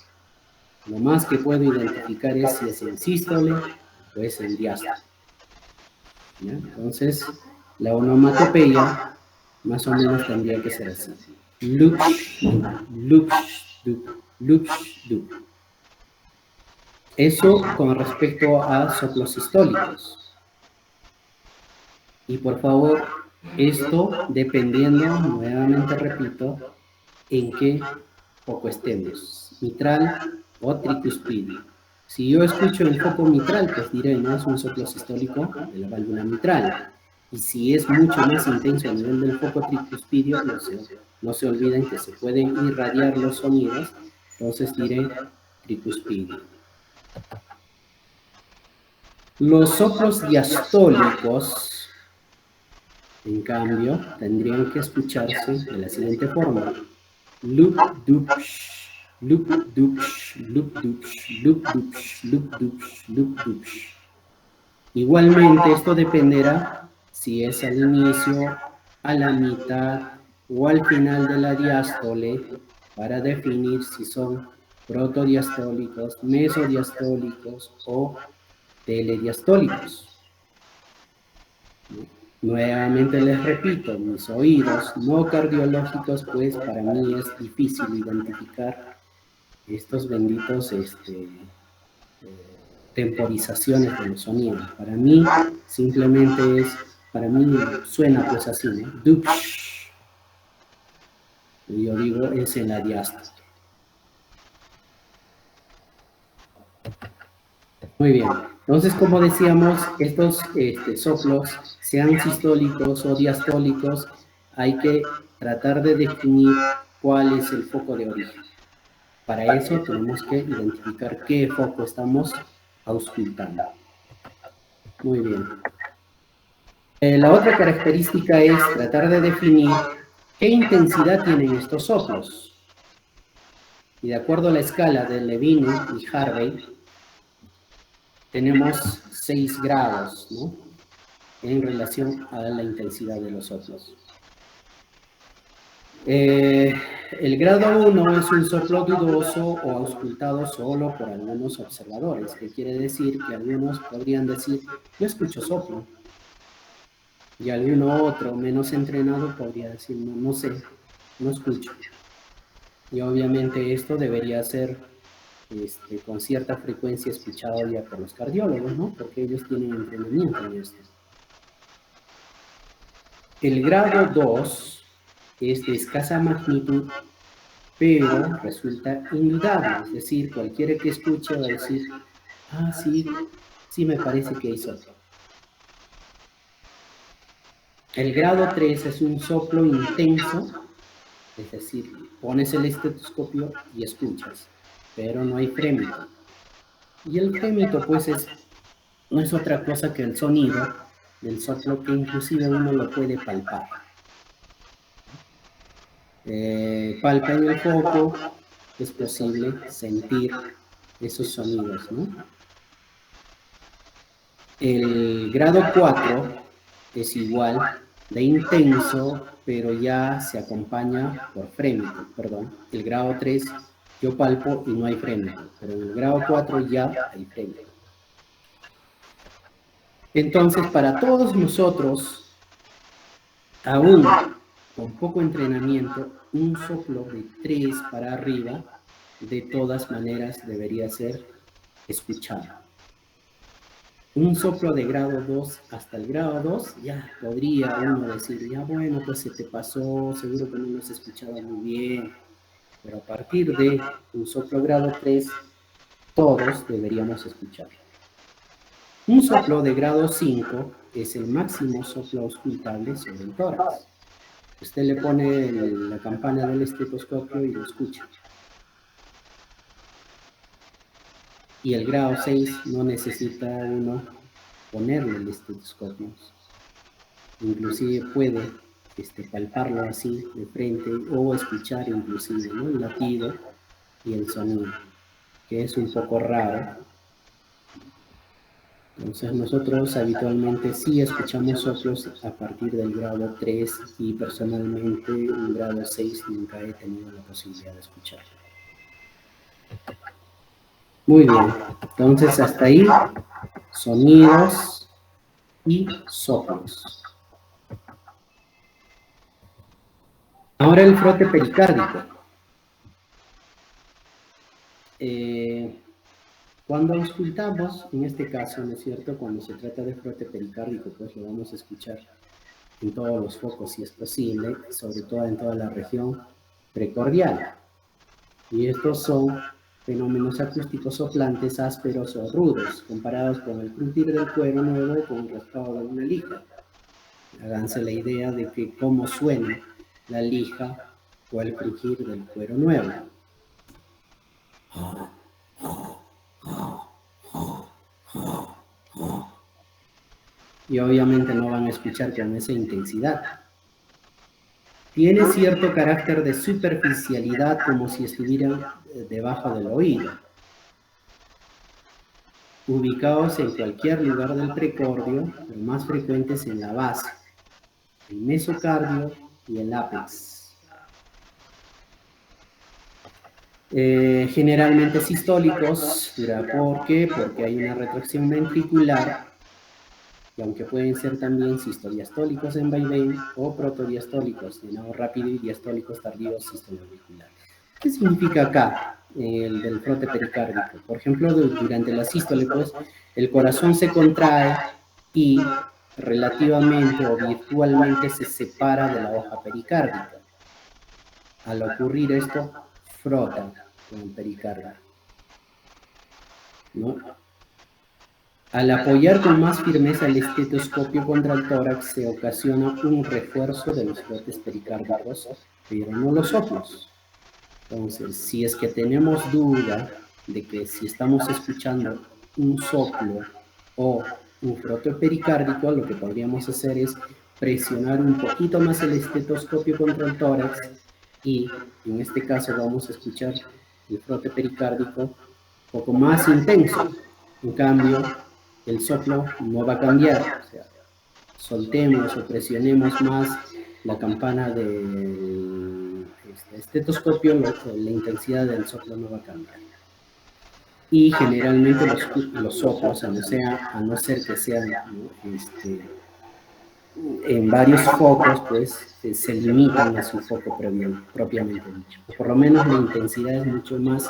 Lo más que puedo identificar es si es en sístole o es en diástole. ¿Ya? Entonces, la onomatopeya más o menos tendría que ser así. Lupsh, lupsh, lupsh, lupsh. Eso con respecto a soplos sistólicos. Y por favor, esto dependiendo, nuevamente repito, en qué foco estemos, mitral o tricuspidio. Si yo escucho el foco mitral, pues diré, no es un soplo sistólico de la válvula mitral. Y si es mucho más intenso a nivel del foco tricuspidio, no se olviden que se pueden irradiar los sonidos, entonces diré tricuspidio. Los soplos diastólicos, en cambio, tendrían que escucharse de la siguiente forma. Loop, dupsh, loop, dupsh, loop, dupsh, loop, dupsh, loop, dupsh, loop, dupsh. Igualmente, esto dependerá si es al inicio, a la mitad o al final de la diástole para definir si son protodiastólicos, mesodiastólicos o telediastólicos. Nuevamente les repito, mis oídos no cardiológicos, pues para mí es difícil identificar estos benditos temporizaciones de los sonidos. Para mí simplemente es, para mí suena pues así, ¿no? Dupsh. Y yo digo, es en la diástole. Muy bien. Entonces, como decíamos, estos soplos, sean sistólicos o diastólicos, hay que tratar de definir cuál es el foco de origen. Para eso tenemos que identificar qué foco estamos auscultando. Muy bien. La otra característica es tratar de definir qué intensidad tienen estos soplos. Y de acuerdo a la escala de Levine y Harvey, tenemos 6 grados, ¿no? En relación a la intensidad de los soplos. El grado 1 es un soplo dudoso o auscultado solo por algunos observadores, que quiere decir que algunos podrían decir, yo escucho soplo, y alguno otro menos entrenado podría decir, no sé, no escucho. Y obviamente esto debería ser con cierta frecuencia escuchado ya por los cardiólogos, ¿no? Porque ellos tienen entrenamiento en esto. El grado 2 es de escasa magnitud, pero resulta indudable, es decir, cualquiera que escuche va a decir, ah, sí me parece que hay soplo. El grado 3 es un soplo intenso, es decir, pones el estetoscopio y escuchas, pero no hay frémito. Y el frémito, pues, no es otra cosa que el sonido del soplo que inclusive uno lo puede palpar. palpa en el foco, es posible sentir esos sonidos, ¿no? El grado 4 es igual de intenso, pero ya se acompaña por frémito, perdón. El grado 3 yo palpo y no hay frémito, pero en el grado 4 ya hay frémito. Entonces, para todos nosotros, aún con poco entrenamiento, un soplo de 3 para arriba, de todas maneras debería ser escuchado. Un soplo de grado 2 hasta el grado 2, ya podría uno decir, ya bueno, pues se te pasó, seguro que no lo has escuchado muy bien. Pero a partir de un soplo grado 3, todos deberíamos escucharlo. Un soplo de grado 5 es el máximo soplo auscultable sobre el tórax. Usted le pone la campana del estetoscopio y lo escucha. Y el grado 6 no necesita uno ponerle el estetoscopio. Inclusive puede palparlo así de frente o escuchar inclusive, ¿no?, el latido y el sonido, que es un poco raro. Entonces nosotros habitualmente sí escuchamos soplos a partir del grado 3 y personalmente un grado 6 nunca he tenido la posibilidad de escucharlo. Muy bien, entonces hasta ahí sonidos y soplos. Ahora el frote pericárdico. Cuando auscultamos, en este caso, ¿no es cierto?, cuando se trata de frote pericárdico, pues lo vamos a escuchar en todos los focos si es posible, sobre todo en toda la región precordial. Y estos son fenómenos acústicos soplantes, ásperos o rudos, comparados con el crujir del cuero nuevo o con el raspado de una lija. Háganse la idea de que cómo suena la lija o el crujir del cuero nuevo. Y obviamente no van a escuchar con esa intensidad. Tiene cierto carácter de superficialidad, como si estuvieran debajo del oído, ubicados en cualquier lugar del precordio, pero más frecuentes en la base, el mesocardio y el ápex. Generalmente sistólicos, ¿por qué? Porque hay una retracción ventricular, y aunque pueden ser también sistodiastólicos en vaivén o protodiastólicos, llenado rápido, y diastólicos tardíos sistolauricular. ¿Qué significa acá el del frote pericárdico? Por ejemplo, durante la sístole, pues, el corazón se contrae y relativamente o virtualmente se separa de la hoja pericárdica. Al ocurrir esto, frota con el pericardio, ¿no? Al apoyar con más firmeza el estetoscopio contra el tórax, se ocasiona un refuerzo de los frotes pericárdicos, pero no los soplos. Entonces, si es que tenemos duda de que si estamos escuchando un soplo o un frote pericárdico, lo que podríamos hacer es presionar un poquito más el estetoscopio contra el tórax y en este caso vamos a escuchar el frote pericárdico un poco más intenso. En cambio, el soplo no va a cambiar. O sea, soltemos o presionemos más la campana del estetoscopio, la intensidad del soplo no va a cambiar. Y generalmente los soplos, a no ser que sean, ¿no?, en varios focos, pues se limitan a su foco propiamente dicho. Por lo menos la intensidad es mucho más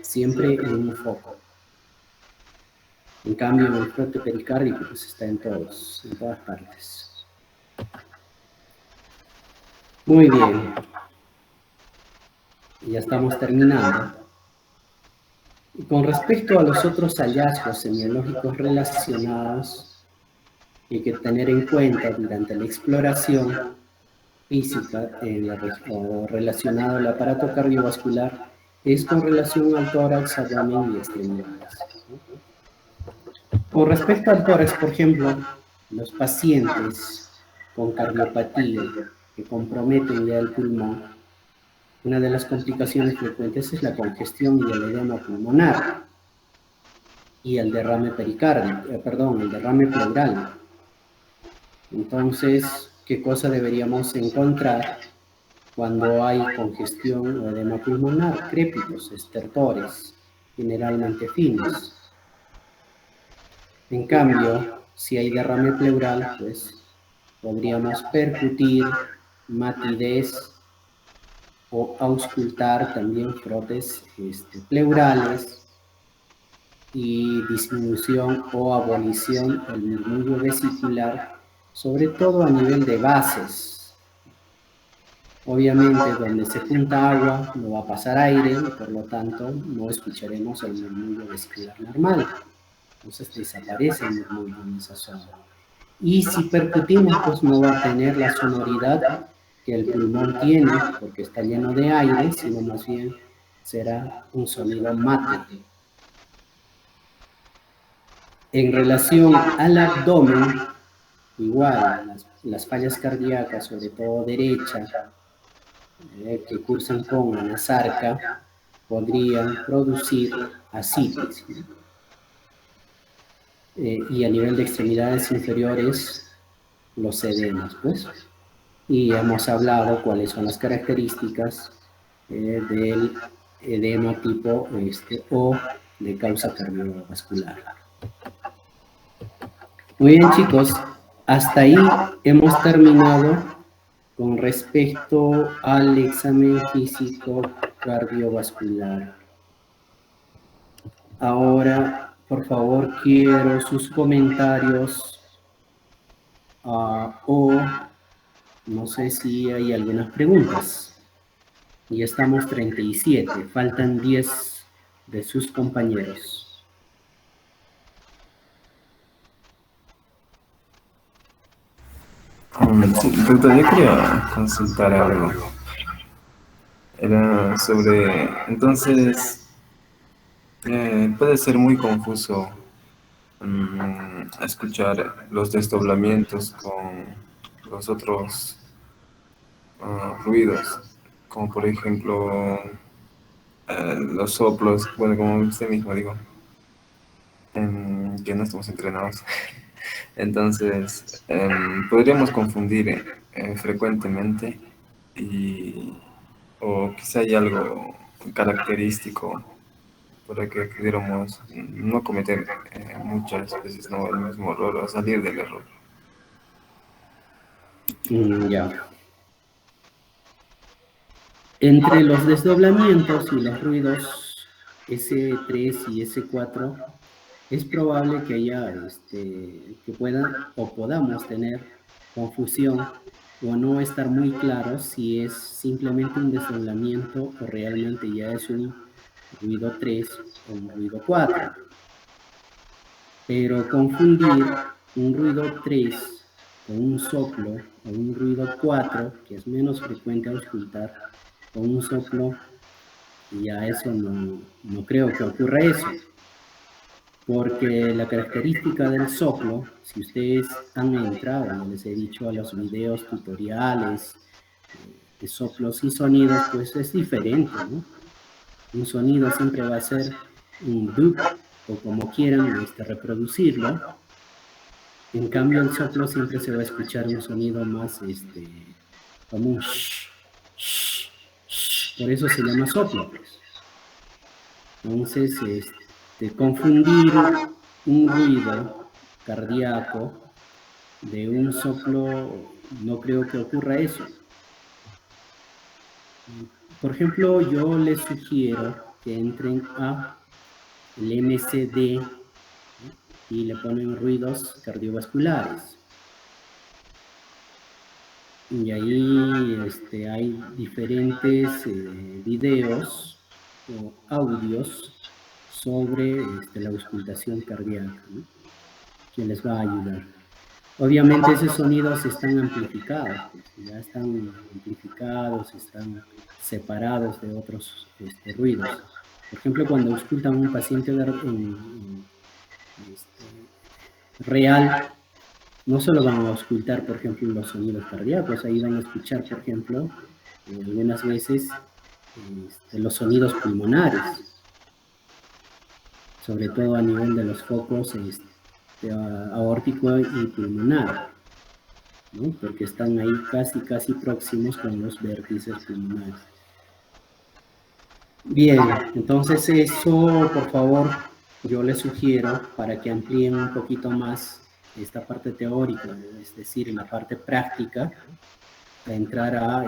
siempre en un foco. En cambio, el frote pericárdico pues está en todas partes. Muy bien. Ya estamos terminando. Y con respecto a los otros hallazgos semiológicos relacionados, hay que tener en cuenta durante la exploración física relacionada al aparato cardiovascular, es con relación al tórax, abdomen y extremidades. Con respecto al tórax, por ejemplo, los pacientes con cardiopatía que comprometen ya el pulmón, Una de las complicaciones frecuentes es la congestión y el edema pulmonar y el derrame pericárdico, el derrame pleural. Entonces, ¿qué cosa deberíamos encontrar cuando hay congestión o edema pulmonar? Crépitos, estertores, generalmente finos. En cambio, si hay derrame pleural, pues podríamos percutir, matidez o auscultar también frotes pleurales y disminución o abolición del murmullo vesicular, sobre todo a nivel de bases. Obviamente, donde se junta agua no va a pasar aire y por lo tanto no escucharemos el murmullo vesicular normal. Entonces desaparece el murmullo en esa zona. Y si percutimos, pues no va a tener la sonoridad que el pulmón tiene, porque está lleno de aire, sino más bien será un sonido mate. En relación al abdomen, igual, las fallas cardíacas, sobre todo derecha, que cursan con anasarca, podrían producir ascitis. Y a nivel de extremidades inferiores, los edemas, pues. Y hemos hablado cuáles son las características del edema tipo O de causa cardiovascular. Muy bien, chicos, hasta ahí hemos terminado con respecto al examen físico cardiovascular. Ahora, por favor, quiero sus comentarios o no sé si hay algunas preguntas. Y estamos 37, faltan 10 de sus compañeros. Sí, doctor, yo quería consultar algo. Era sobre, entonces, puede ser muy confuso escuchar los desdoblamientos con los otros ruidos, como por ejemplo los soplos, bueno, como usted mismo digo, que no estamos entrenados. Entonces, podríamos confundir frecuentemente o quizá hay algo característico para que pudiéramos no cometer muchas veces no el mismo error o salir del error. Ya. Entre los desdoblamientos y los ruidos S3 y S4, es probable que haya, que puedan o podamos tener confusión o no estar muy claros si es simplemente un desdoblamiento o realmente ya es un ruido 3 o un ruido 4. Pero confundir un ruido 3 con un soplo o un ruido 4, que es menos frecuente auscultar, con un soplo, ya eso no creo que ocurra eso. Porque la característica del soplo, si ustedes han entrado, ya les he dicho, a los videos tutoriales de soplos y sonidos, pues es diferente, ¿no? Un sonido siempre va a ser un dup, o como quieran reproducirlo. En cambio, el soplo siempre se va a escuchar un sonido más, como un shh, shh, shh. Por eso se llama soplo, pues. Entonces, confundir un ruido cardíaco de un soplo, no creo que ocurra eso. Por ejemplo, yo les sugiero que entren a el MCD y le ponen ruidos cardiovasculares. Y ahí hay diferentes videos o audios sobre la auscultación cardíaca, ¿no? Que les va a ayudar. Obviamente esos sonidos están amplificados, pues, ya están amplificados, están separados de otros ruidos. Por ejemplo, cuando auscultan a un paciente real, no solo van a auscultar, por ejemplo, los sonidos cardíacos, ahí van a escuchar, por ejemplo, algunas veces los sonidos pulmonares, sobre todo a nivel de los focos aórtico y pulmonar, ¿no? Porque están ahí casi próximos con los vértices pulmonares. Bien, entonces eso, por favor, yo les sugiero para que amplíen un poquito más esta parte teórica, es decir, la parte práctica, a entrar a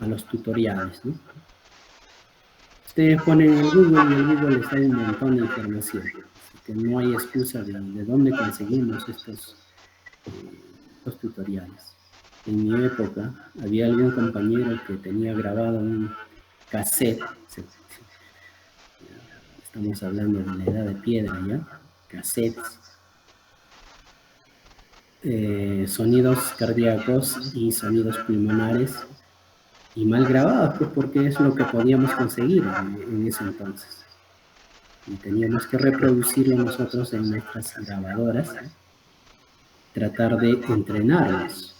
los tutoriales, ¿no? Ustedes ponen en Google y en Google les da un montón de información, así que no hay excusa de dónde conseguimos estos tutoriales. En mi época había algún compañero que tenía grabado un cassette, estamos hablando de la edad de piedra ya, cassettes, sonidos cardíacos y sonidos pulmonares, y mal grabados, pues porque es lo que podíamos conseguir en ese entonces. Y teníamos que reproducirlo nosotros en nuestras grabadoras, tratar de entrenarlos.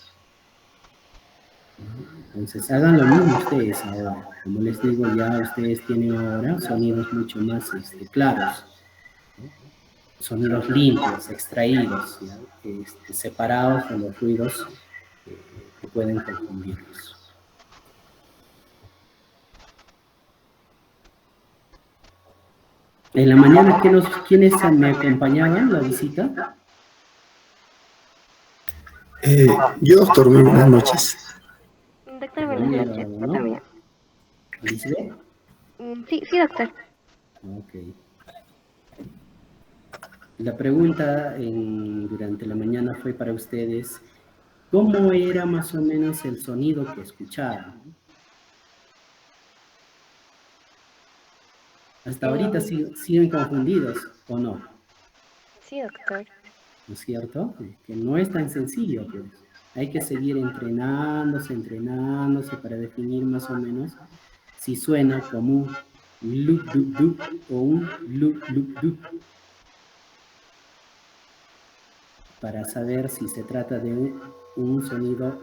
Entonces, hagan lo mismo ustedes ahora. Como les digo, ya ustedes tienen ahora sonidos mucho más claros, ¿no? Sonidos limpios, extraídos, separados de los ruidos que pueden confundirlos. En la mañana, ¿quiénes me acompañaban en la visita? Yo, doctor, muy buenas noches. Doctor, buenas noches. Yo también. ¿Lisbeth? Sí, doctor. Ok. La pregunta durante la mañana fue para ustedes, ¿cómo era más o menos el sonido que escucharon? Hasta ahorita siguen confundidos, ¿o no? Sí, doctor. ¿No es cierto? Que no es tan sencillo, pues. Hay que seguir entrenándose para definir más o menos si suena como un loop, loop, loop o un loop, loop, loop. Para saber si se trata de un sonido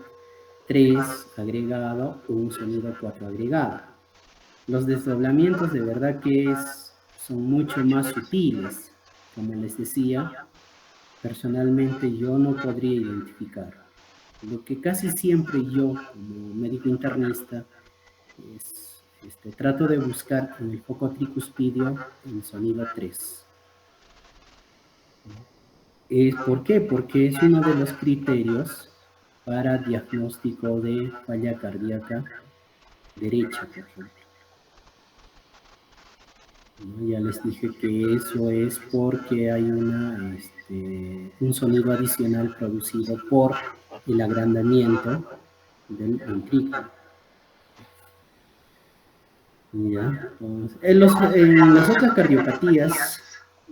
3 agregado o un sonido 4 agregado. Los desdoblamientos de verdad que son mucho más sutiles. Como les decía, personalmente yo no podría identificar. Lo que casi siempre yo, como médico internista, trato de buscar en el foco tricuspidio el sonido 3. ¿Por qué? Porque es uno de los criterios para diagnóstico de falla cardíaca derecha, por ejemplo. Ya les dije que eso es porque hay un sonido adicional producido por el agrandamiento del ventrículo. ¿Ya? Entonces, en las otras cardiopatías,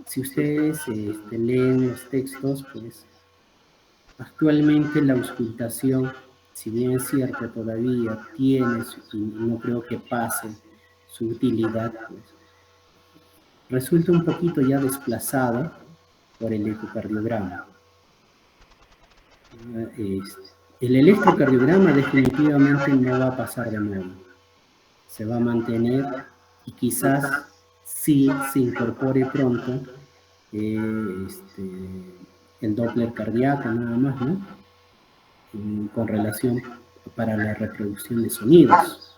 si ustedes leen los textos, pues actualmente la auscultación, si bien es cierto, todavía tiene, y no creo que pase su utilidad, pues, resulta un poquito ya desplazado por el ecocardiograma. El electrocardiograma definitivamente no va a pasar de moda. Se va a mantener y quizás sí se incorpore pronto el Doppler cardíaco nada más, ¿no? Con relación para la reproducción de sonidos.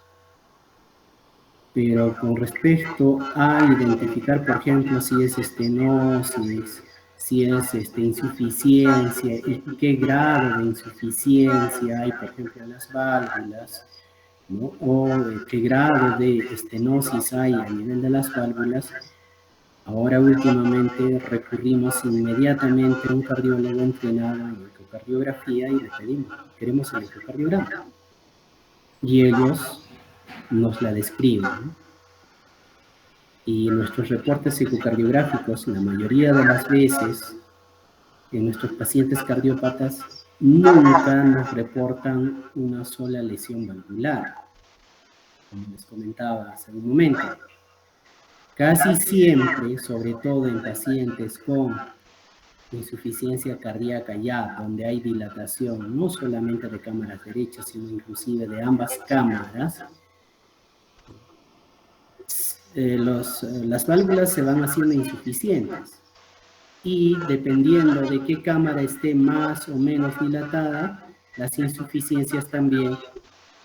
Pero con respecto a identificar, por ejemplo, si es estenosis, si es insuficiencia y qué grado de insuficiencia hay, por ejemplo, en las válvulas, ¿no? O qué grado de estenosis hay a nivel de las válvulas. Ahora últimamente recurrimos inmediatamente a un cardiólogo entrenado en ecocardiografía y le pedimos, queremos el ecocardiograma. Y ellos nos la describen, ¿no? Y nuestros reportes ecocardiográficos, la mayoría de las veces, en nuestros pacientes cardiópatas, nunca nos reportan una sola lesión valvular, como les comentaba hace un momento. Casi siempre, sobre todo en pacientes con insuficiencia cardíaca ya, donde hay dilatación, no solamente de cámaras derechas, sino inclusive de ambas cámaras, las válvulas se van haciendo insuficientes. Y dependiendo de qué cámara esté más o menos dilatada, las insuficiencias también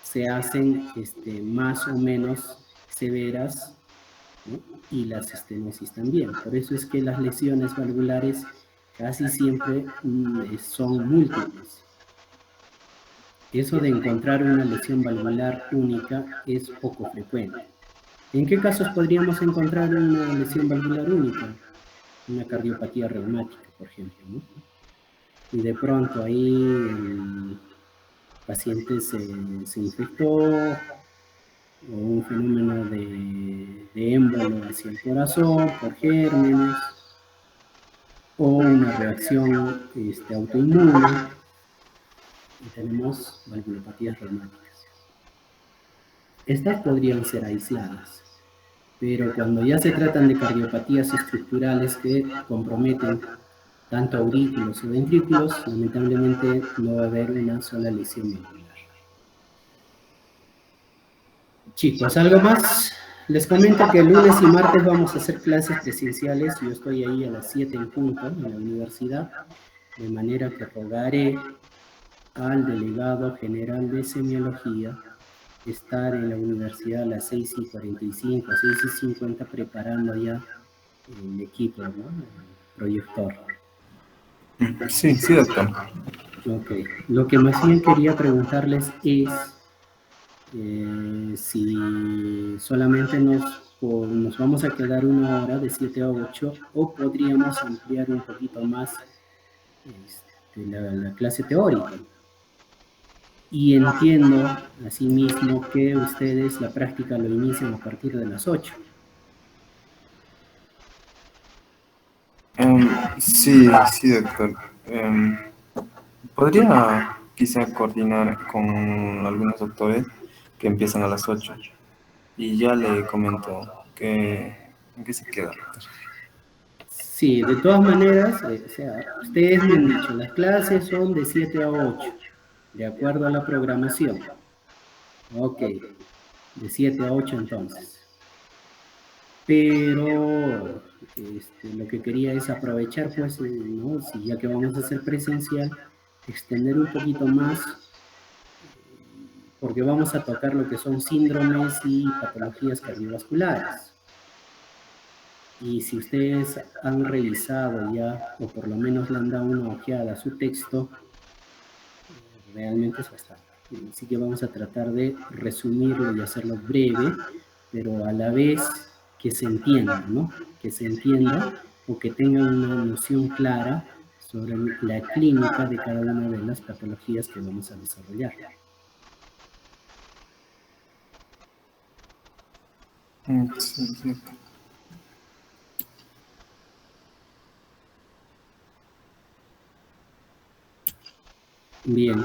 se hacen más o menos severas, ¿no? Y las estenosis también. Por eso es que las lesiones valvulares casi siempre son múltiples. Eso de encontrar una lesión valvular única es poco frecuente. ¿En qué casos podríamos encontrar una lesión valvular única? Una cardiopatía reumática, por ejemplo, ¿no? Y de pronto ahí el paciente se infectó, o un fenómeno de émbolo hacia el corazón por gérmenes, o una reacción autoinmune, y tenemos valvulopatías reumáticas. Estas podrían ser aisladas, pero cuando ya se tratan de cardiopatías estructurales que comprometen tanto aurículos o ventrículos, lamentablemente no va a haber una sola lesión valvular. Chicos, ¿algo más? Les comento que el lunes y martes vamos a hacer clases presenciales. Yo estoy ahí a las 7 en punto en la universidad, de manera que rogaré al delegado general de semiología estar en la universidad a las 6:45, 6:50, preparando ya el equipo, ¿no? El proyector. Sí, sí, doctor. Ok. Lo que más bien quería preguntarles es si solamente nos vamos a quedar 1 hora de 7 a 8, o podríamos ampliar un poquito más la clase teórica. Y entiendo asimismo que ustedes la práctica lo inician a partir de las 8. Sí, sí, doctor. ¿Podría quizá coordinar con algunos doctores que empiezan a las 8? Y ya le comento en qué se queda, doctor. Sí, de todas maneras, o sea, ustedes me han dicho, las clases son de 7 a 8, de acuerdo a la programación. Ok, de 7 a 8 entonces. Pero lo que quería es aprovechar, pues, ¿no? Si ya que vamos a hacer presencial, extender un poquito más, porque vamos a tocar lo que son síndromes y patologías cardiovasculares. Y si ustedes han revisado ya, o por lo menos le han dado una ojeada a su texto, realmente es bastante. Así que vamos a tratar de resumirlo y hacerlo breve, pero a la vez que se entienda, ¿no? Que se entienda, o que tengan una noción clara sobre la clínica de cada una de las patologías que vamos a desarrollar. Sí, sí. Bien.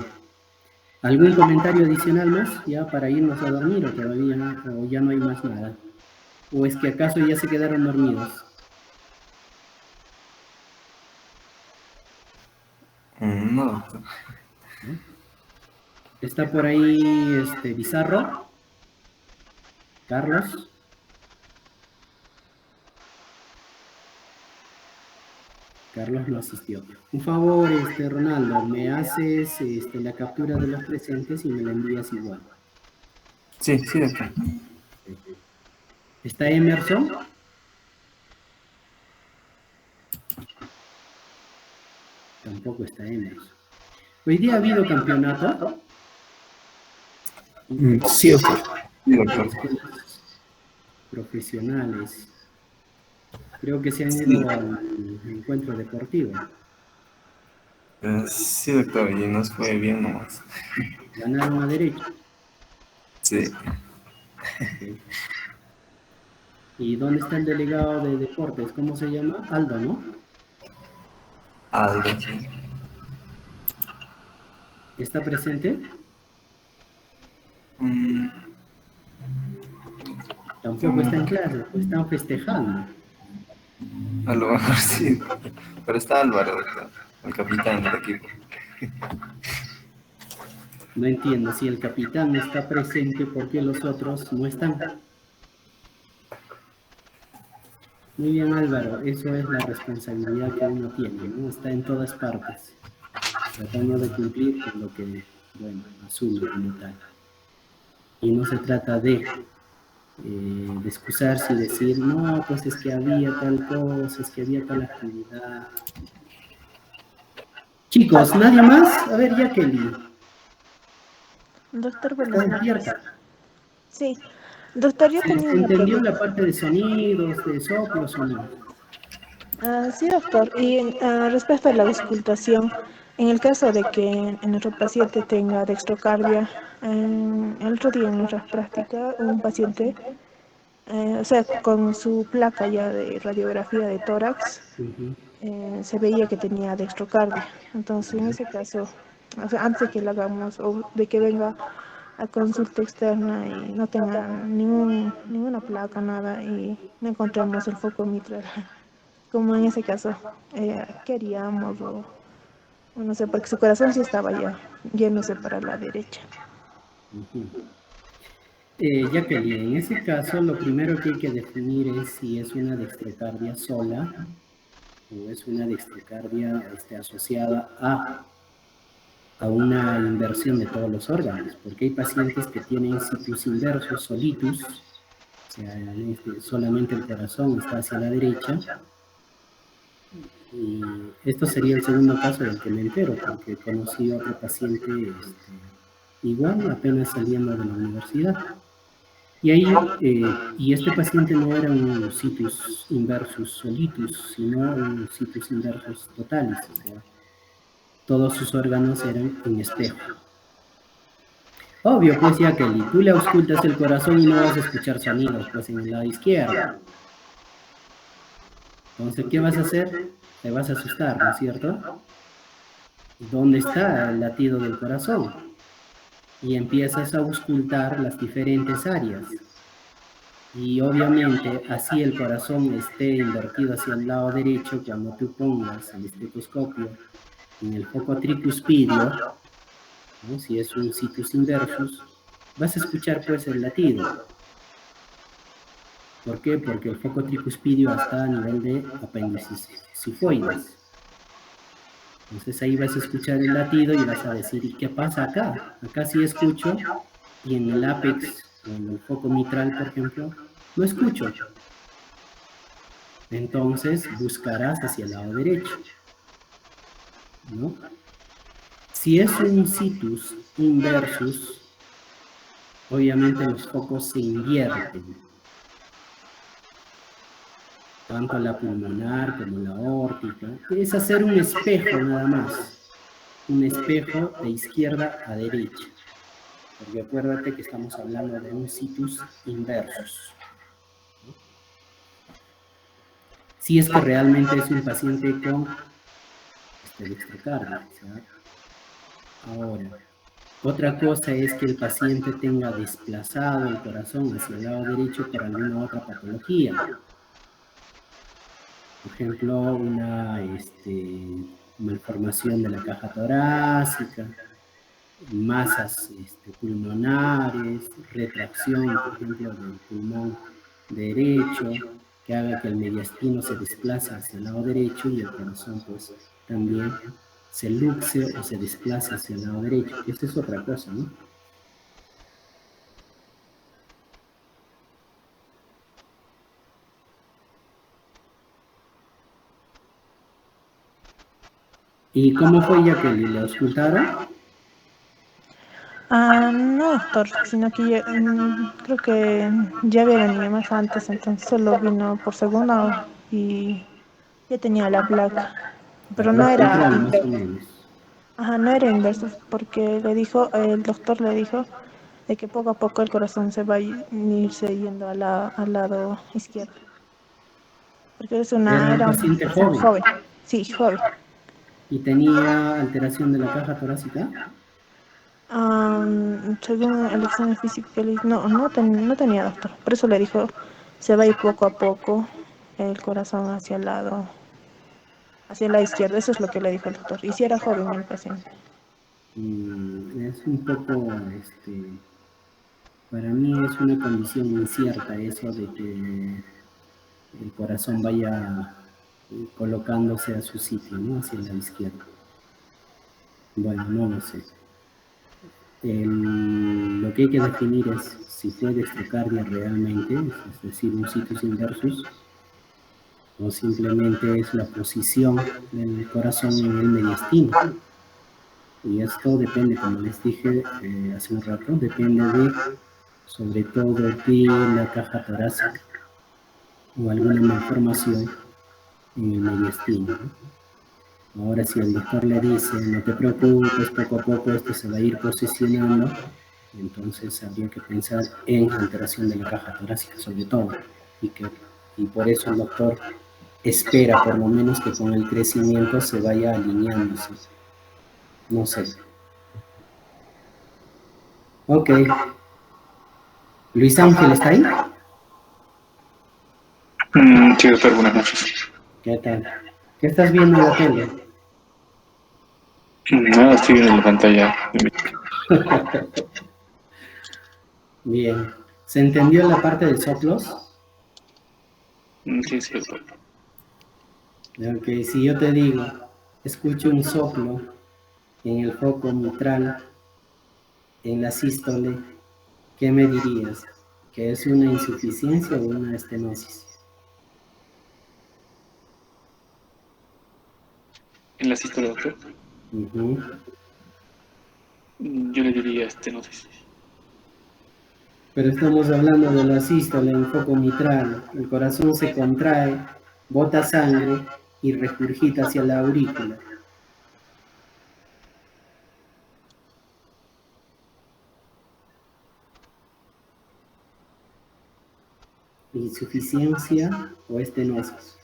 ¿Algún comentario adicional más ya para irnos a dormir, o todavía no, o ya no hay más nada? ¿O es que acaso ya se quedaron dormidos? No, doctor. ¿Está por ahí Bizarro? ¿Carlos? Carlos no asistió. Un favor, Ronaldo, me haces la captura de los presentes y me la envías igual. Sí, sí, doctor. ¿Está Emerson? Tampoco está Emerson. ¿Hoy día ha habido campeonato? Sí, doctor. Sí, doctor. Profesionales. Creo que se han ido al encuentro deportivo. Sí, doctor, y nos fue bien nomás. Ganaron a derecho. Sí. Okay. ¿Y dónde está el delegado de deportes? ¿Cómo se llama? Aldo, ¿no? Algo, sí. ¿Está presente? Tampoco está en clase, pues están festejando. A lo mejor sí, pero está Álvaro, doctor, el capitán del equipo. No entiendo, si el capitán está presente, ¿por qué los otros no están? Muy bien, Álvaro, eso es la responsabilidad que uno tiene, ¿no? Está en todas partes, tratando de cumplir con lo que, bueno, asume como tal. Y no se trata de excusarse y decir, no, pues es que había tal cosa, es que había tal actividad. Chicos, ¿nadie más? A ver, ya Kelly, Doctor, está buenas noches. despierta. Sí, doctor, yo tenía ¿Se una entendió pregunta. la parte de sonidos, de soplos o no? Sí, doctor, y respecto a la auscultación, en el caso de que nuestro paciente tenga dextrocardia, el otro día en nuestra práctica, un paciente, o sea, con su placa ya de radiografía de tórax, Ujú. se veía que tenía dextrocardia. Entonces, en ese caso, o sea, antes de que lo hagamos o de que venga a consulta externa y no tenga ninguna placa, nada, y no encontremos el foco mitral, como en ese caso, ¿qué haríamos? O no sé, porque su corazón sí estaba ya yéndose para la derecha. Ujú. Jacqueline, en ese caso lo primero que hay que definir es si es una dextrocardia sola o es una dextrocardia asociada a una inversión de todos los órganos, porque hay pacientes que tienen situs inversus solitus, o sea, solamente el corazón está hacia la derecha, y esto sería el segundo caso del que me entero, porque conocí a otro paciente igual, apenas saliendo de la universidad. Y ahí, y este paciente no era un situs inversus solitus, sino un situs inversus totalis, o sea, todos sus órganos eran en espejo. Obvio, pues ya que tú le auscultas el corazón y no vas a escuchar sonidos, pues en el lado izquierdo. Entonces, ¿qué vas a hacer? Te vas a asustar, ¿no es cierto? ¿Dónde está el latido del corazón? Y empiezas a auscultar las diferentes áreas. Y obviamente, así el corazón esté invertido hacia el lado derecho, cuando tú pongas el estetoscopio en el foco tricuspidio, ¿no? Si es un situs inversus, vas a escuchar pues el latido. ¿Por qué? Porque el foco tricuspidio está a nivel de apéndices sifoides. Entonces ahí vas a escuchar el latido y vas a decir, ¿y qué pasa acá? Acá sí escucho, y en el ápex o en el foco mitral, por ejemplo, no escucho. Entonces buscarás hacia el lado derecho, ¿no? Si es un situs inversus, obviamente los focos se invierten, tanto la pulmonar como la aórtica. Es hacer un espejo nada más, un espejo de izquierda a derecha, porque acuérdate que estamos hablando de un situs inversus. Si es que realmente es un paciente con dextrocardia, ¿sí? Ahora, otra cosa es que el paciente tenga desplazado el corazón hacia el lado derecho por alguna otra patología. Por ejemplo, una malformación de la caja torácica, masas pulmonares, retracción, por ejemplo, del pulmón derecho, que haga que el mediastino se desplace hacia el lado derecho y el corazón pues también se luxe o se desplace hacia el lado derecho. Esta es otra cosa, ¿no? ¿Y cómo fue ya que le auscultaron? No, doctor, sino que creo que ya había venido más antes, entonces solo vino por segunda y ya tenía la placa, La pero no placa era mitral, más o inverso. menos. Ajá, no era inverso, porque el doctor le dijo de que poco a poco el corazón se va a irse yendo al lado izquierdo, porque Era un era una paciente persona joven joven, sí, joven. y tenía alteración de la caja torácica. Según el examen físico que le hizo, no tenía doctor, por eso le dijo, se va a ir poco a poco el corazón hacia el lado izquierdo, eso es lo que le dijo el doctor, y si era joven el paciente. Es un poco, para mí es una condición incierta eso de que el corazón vaya colocándose a su sitio, ¿no? Hacia la izquierda. Bueno, no lo sé. Lo que hay que definir es si fue dextrocardia realmente, es decir, un situs inversus, o simplemente es la posición del corazón en el mediastino. Y esto depende, como les dije hace un rato, depende de, sobre todo, de la caja torácica o alguna malformación en el mediastino, ¿no? Ahora, si el doctor le dice, no te preocupes, poco a poco esto se va a ir posicionando, entonces habría que pensar en alteración de la caja torácica, sobre todo, y por eso el doctor espera, por lo menos, que con el crecimiento se vaya alineándose. No sé. Ok. Luis Ángel, ¿está ahí? Sí, doctor, buenas noches. ¿Qué tal? ¿Qué estás viendo en la tele? Nada, estoy viendo la pantalla. Bien. ¿Se entendió la parte de soplos? Sí, sí, doctor. Ok, si yo te digo, escucho un soplo en el foco mitral, en la sístole, ¿qué me dirías? ¿Que es una insuficiencia o una estenosis? En la sístole, doctor, Ujú. yo le diría estenosis. Pero estamos hablando de la sístole en foco mitral. El corazón se contrae, bota sangre y regurgita hacia la aurícula. ¿Insuficiencia o estenosis?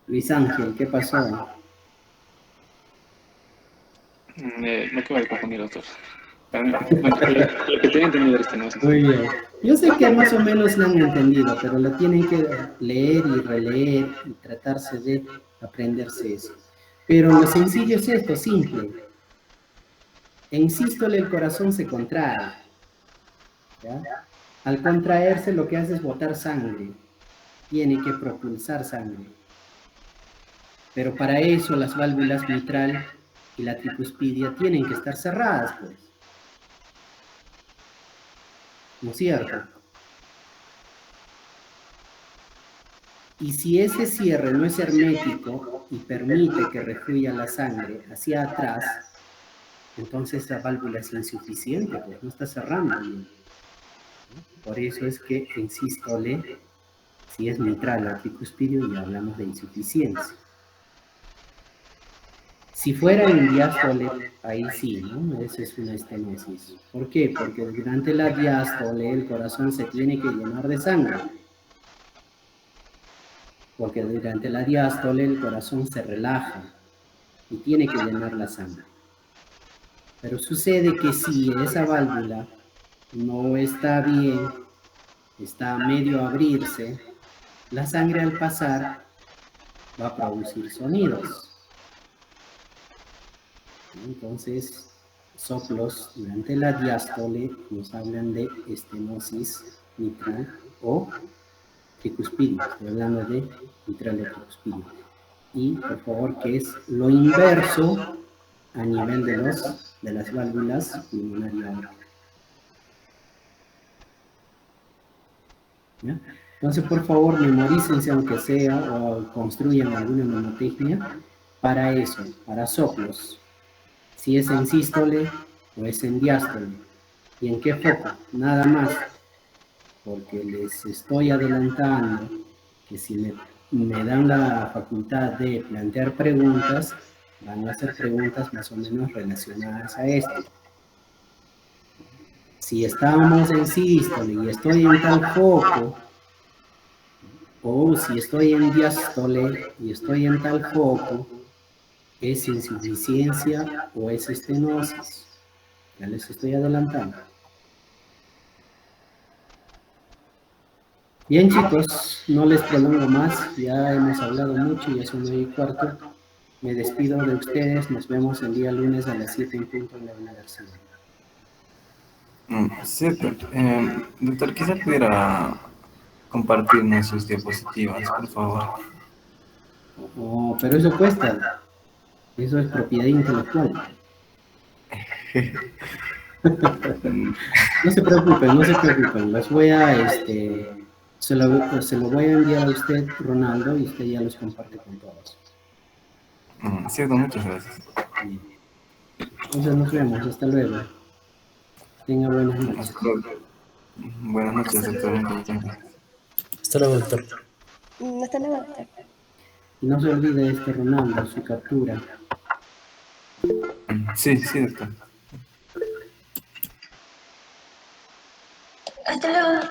Luis Ángel, ¿qué pasó? Me acabo de confundir, doctor. Bueno, lo que tenía entendido era estenosis. Muy bien. Yo sé que más o menos la han entendido, pero la tienen que leer y releer y tratarse de aprenderse eso. Pero lo sencillo es esto, simple. En sístole el corazón se contrae, ¿ya? Al contraerse lo que hace es botar sangre. Tiene que propulsar sangre. Pero para eso las válvulas mitral y la tricuspidia tienen que estar cerradas, pues. ¿No es cierto? Y si ese cierre no es hermético y permite que refluya la sangre hacia atrás, entonces la válvula es insuficiente, pues no está cerrando bien. Por eso es que en sístole, si es mitral o tricuspidio, ya hablamos de insuficiencia. Si fuera en diástole, ahí sí, ¿no? Esa es una estenosis. ¿Por qué? Porque durante la diástole el corazón se tiene que llenar de sangre. Porque durante la diástole el corazón se relaja y tiene que llenar la sangre. Pero sucede que si esa válvula no está bien, está a medio abrirse, la sangre al pasar va a producir sonidos. Entonces, soplos durante la diástole nos hablan de estenosis mitral o tricuspidio. Estoy hablando de mitral o tricuspidio. Y, por favor, que es lo inverso a nivel de las válvulas pulmonar y aórtica. ¿Ya? Entonces, por favor, memorícense aunque sea o construyan alguna mnemotecnia para eso, para soplos. Si es en sístole o es en diástole. ¿Y en qué foco? Nada más. Porque les estoy adelantando que si me dan la facultad de plantear preguntas, van a ser preguntas más o menos relacionadas a esto. Si estamos en sístole y estoy en tal foco, o si estoy en diástole y estoy en tal foco, ¿es insuficiencia o es estenosis? Ya les estoy adelantando. Bien, chicos, no les prolongo más, ya hemos hablado mucho, ya son 9:15. Me despido de ustedes. Nos vemos el día lunes a las 7 en punto en la universidad. Cierto. Doctor, quizá pudiera compartirnos sus diapositivas, por favor. Oh, pero eso cuesta. Eso es propiedad intelectual. No se preocupen, no se preocupen. Los voy a, se lo voy a enviar a usted, Ronaldo, y usted ya los comparte con todos. Cierto, muchas gracias. Bien. Entonces nos vemos. Hasta luego. Tenga buenas noches. Hasta luego. Buenas noches, doctor. Muchas gracias. Hasta luego, doctor. Hasta luego, doctor. Y no se olvide Ronaldo, su captura. Sí, sí, doctor. Hasta luego.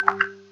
Chao.